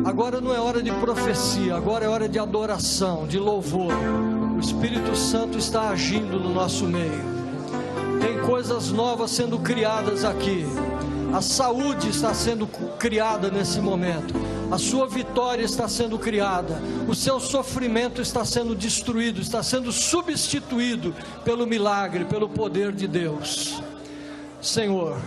S2: Agora não é hora de profecia, agora é hora de adoração, de louvor. O Espírito Santo está agindo no nosso meio. Tem coisas novas sendo criadas aqui. A saúde está sendo criada nesse momento. A sua vitória está sendo criada. O seu sofrimento está sendo destruído, está sendo substituído pelo milagre, pelo poder de Deus. Senhor,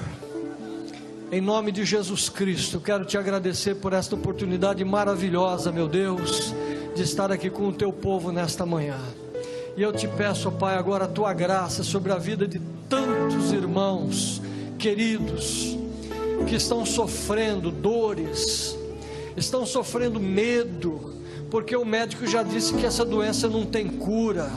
S2: em nome de Jesus Cristo, quero te agradecer por esta oportunidade maravilhosa, meu Deus, de estar aqui com o teu povo nesta manhã. E eu te peço, Pai, agora a tua graça sobre a vida de tantos irmãos queridos que estão sofrendo dores, estão sofrendo medo, porque o médico já disse que essa doença não tem cura.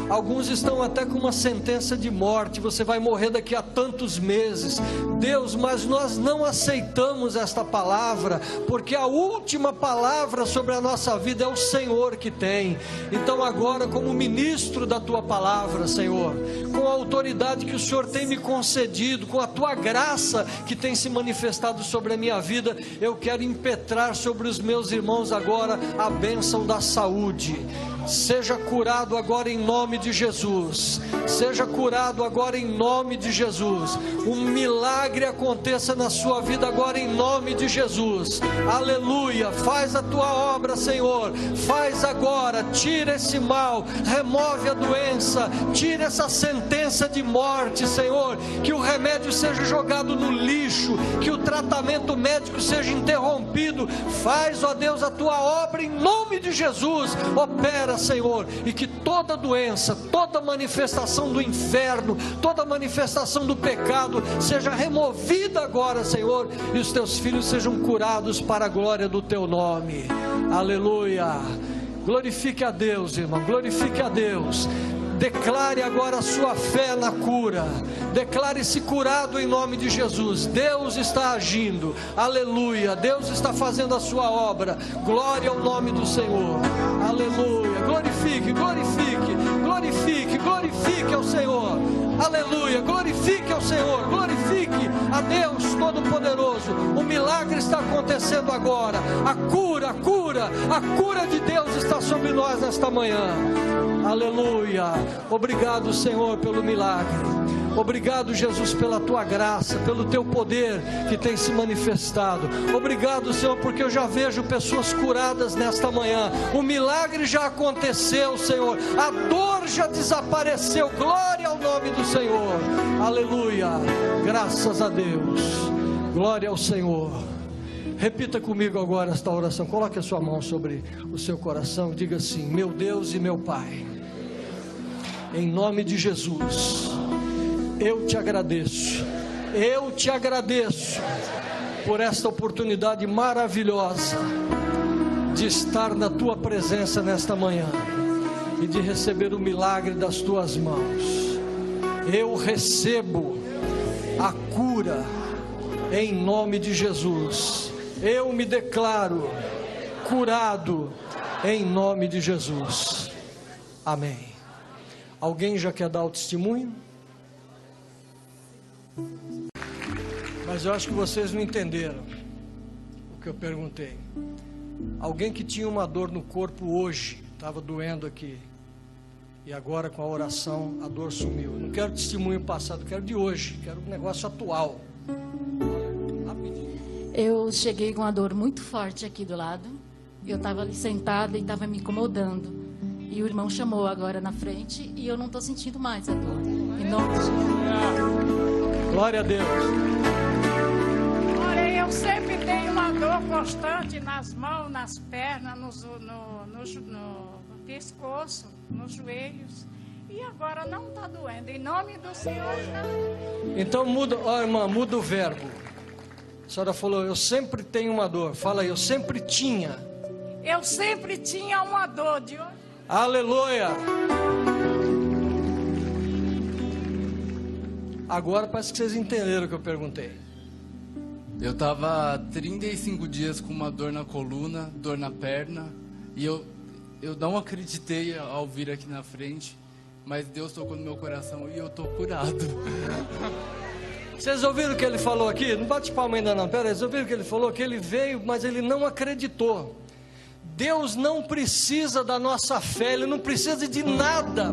S2: Alguns estão até com uma sentença de morte, você vai morrer daqui a tantos meses. Deus, mas nós não aceitamos esta palavra, porque a última palavra sobre a nossa vida é o Senhor que tem. Então agora, como ministro da tua palavra, Senhor, com a autoridade que o Senhor tem me concedido, com a tua graça que tem se manifestado sobre a minha vida, eu quero impetrar sobre os meus irmãos agora a bênção da saúde. seja curado agora em nome de Jesus. Seja curado agora em nome de Jesus. Um milagre aconteça na sua vida agora em nome de Jesus. Aleluia. Faz a tua obra, Senhor. Faz agora. Tira esse mal. Remove a doença. Tira essa sentença de morte, Senhor. Que o remédio seja jogado no lixo. Que o tratamento médico seja interrompido. Faz, ó Deus, a tua obra em nome de Jesus. Opera, Senhor. E que toda doença, toda manifestação do inferno, toda manifestação do pecado seja removida agora, Senhor, e os teus filhos sejam curados para a glória do teu nome. Aleluia. Glorifique a Deus, irmão, glorifique a Deus. Declare agora a sua fé na cura. Declare-se curado em nome de Jesus. Deus está agindo. Aleluia. Deus está fazendo a sua obra. Glória ao nome do Senhor. Aleluia. Glorifique, glorifique, glorifique, glorifique ao Senhor. Aleluia. Glorifique ao Senhor. Glorifique a Deus Todo-Poderoso. O milagre está acontecendo agora. A cura de Deus está sobre nós nesta manhã. Aleluia. Obrigado, Senhor, pelo milagre. Obrigado, Jesus, pela tua graça, pelo teu poder que tem se manifestado. Obrigado, Senhor, porque eu já vejo pessoas curadas nesta manhã. O milagre já aconteceu, Senhor. A dor já desapareceu. Glória ao nome do Senhor. Aleluia. Graças a Deus. Glória ao Senhor. Repita comigo agora esta oração. Coloque a sua mão sobre o seu coração e diga assim: meu Deus e meu Pai, em nome de Jesus, eu te agradeço por esta oportunidade maravilhosa de estar na tua presença nesta manhã e de receber o milagre das tuas mãos. Eu recebo a cura em nome de Jesus. Eu me declaro curado em nome de Jesus. Amém. Alguém já quer dar o testemunho? Mas eu acho que vocês não entenderam o que eu perguntei. Alguém que tinha uma dor no corpo hoje, estava doendo aqui, e agora com a oração a dor sumiu. Eu não quero testemunho passado, quero de hoje, quero um negócio atual. Rapidinho.
S4: Eu cheguei com uma dor muito forte aqui do lado. Eu estava ali sentada e estava me incomodando. E o irmão chamou agora na frente e eu não estou sentindo mais a dor. Em nome de Jesus.
S2: Glória a Deus.
S5: Olha, eu sempre tenho uma dor constante nas mãos, nas pernas, no pescoço, nos joelhos. E agora não está doendo. Em nome do Senhor.
S2: Então muda, ó irmã, muda o verbo. A senhora falou, eu sempre tenho uma dor. Fala aí, eu sempre tinha.
S5: Eu sempre tinha uma dor de hoje.
S2: Aleluia. Agora parece que vocês entenderam o que eu perguntei.
S6: Eu estava 35 dias com uma dor na coluna, dor na perna. E eu não acreditei ao vir aqui na frente. Mas Deus tocou no meu coração e eu estou curado.
S2: Vocês ouviram o que ele falou aqui? Não bate palma ainda não, pera aí. Vocês ouviram o que ele falou? Que ele veio, mas ele não acreditou. Deus não precisa da nossa fé, Ele não precisa de nada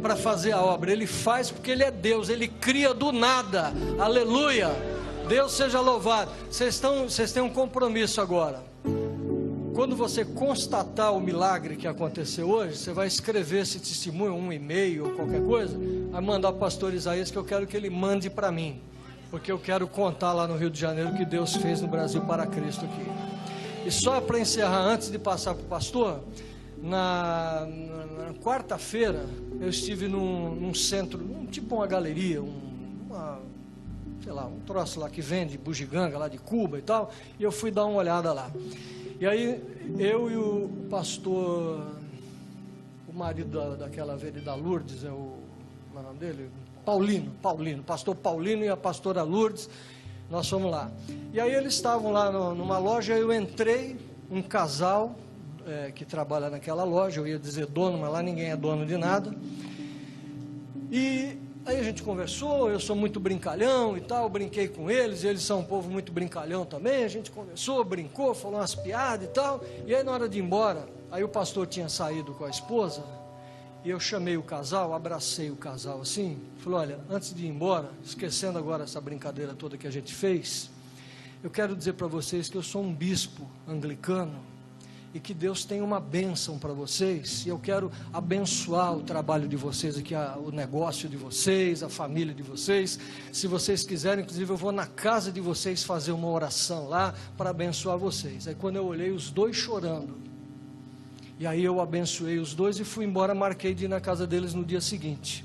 S2: para fazer a obra. Ele faz porque Ele é Deus, Ele cria do nada. Aleluia. Deus seja louvado. Vocês têm um compromisso agora. Quando você constatar o milagre que aconteceu hoje, você vai escrever esse testemunho, um e-mail ou qualquer coisa, vai mandar para o pastor Isaías, que eu quero que ele mande para mim, porque eu quero contar lá no Rio de Janeiro o que Deus fez no Brasil para Cristo aqui. E só para encerrar, antes de passar para o pastor, na quarta-feira eu estive num centro, tipo uma galeria, sei lá, um troço lá que vende bugiganga lá de Cuba e tal, e eu fui dar uma olhada lá. E aí, eu e o pastor, o marido daquela Avenida Lourdes, como é o nome dele? Paulino, pastor Paulino e a pastora Lourdes, nós fomos lá. E aí eles estavam lá numa loja, eu entrei, um casal que trabalha naquela loja, eu ia dizer dono, mas lá ninguém é dono de nada. E aí a gente conversou, eu sou muito brincalhão e tal, brinquei com eles são um povo muito brincalhão também, a gente conversou, brincou, falou umas piadas e tal, e aí na hora de ir embora, Aí o pastor tinha saído com a esposa, e eu chamei o casal, abracei o casal assim, falei, olha, antes de ir embora, esquecendo agora essa brincadeira toda que a gente fez, eu quero dizer para vocês que eu sou um bispo anglicano, e que Deus tem uma bênção para vocês, e eu quero abençoar o trabalho de vocês aqui, o negócio de vocês, a família de vocês. Se vocês quiserem, inclusive eu vou na casa de vocês fazer uma oração lá, para abençoar vocês. Aí quando eu olhei os dois chorando, e aí eu abençoei os dois e fui embora, marquei de ir na casa deles no dia seguinte.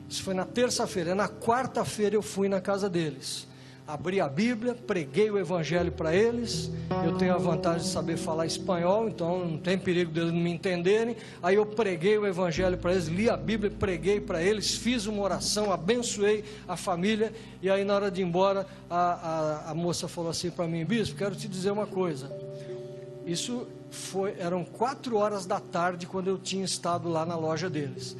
S2: Isso foi na terça-feira. Na quarta-feira eu fui na casa deles, abri a Bíblia, preguei o Evangelho para eles. Eu tenho a vantagem de saber falar espanhol, então não tem perigo deles não me entenderem. Aí eu preguei o Evangelho para eles, li a Bíblia, preguei para eles, fiz uma oração, abençoei a família. E aí na hora de ir embora, a moça falou assim para mim, bispo, quero te dizer uma coisa. Isso eram 4 horas da tarde quando eu tinha estado lá na loja deles.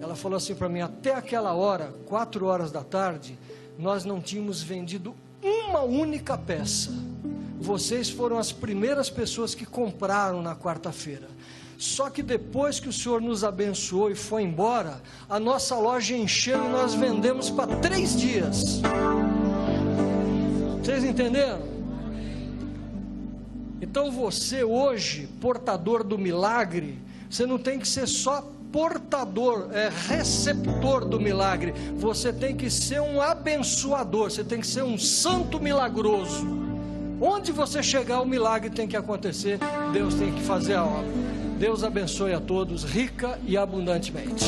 S2: Ela falou assim para mim, até aquela hora, 4 horas da tarde, nós não tínhamos vendido uma única peça. Vocês foram as primeiras pessoas que compraram na quarta-feira. Só que depois que o Senhor nos abençoou e foi embora, a nossa loja encheu e nós vendemos para 3 dias. Vocês entenderam? Então você hoje, portador do milagre, você não tem que ser só portador, receptor do milagre, você tem que ser um abençoador, você tem que ser um santo milagroso. Onde você chegar, o milagre tem que acontecer, Deus tem que fazer a obra. Deus abençoe a todos, rica e abundantemente.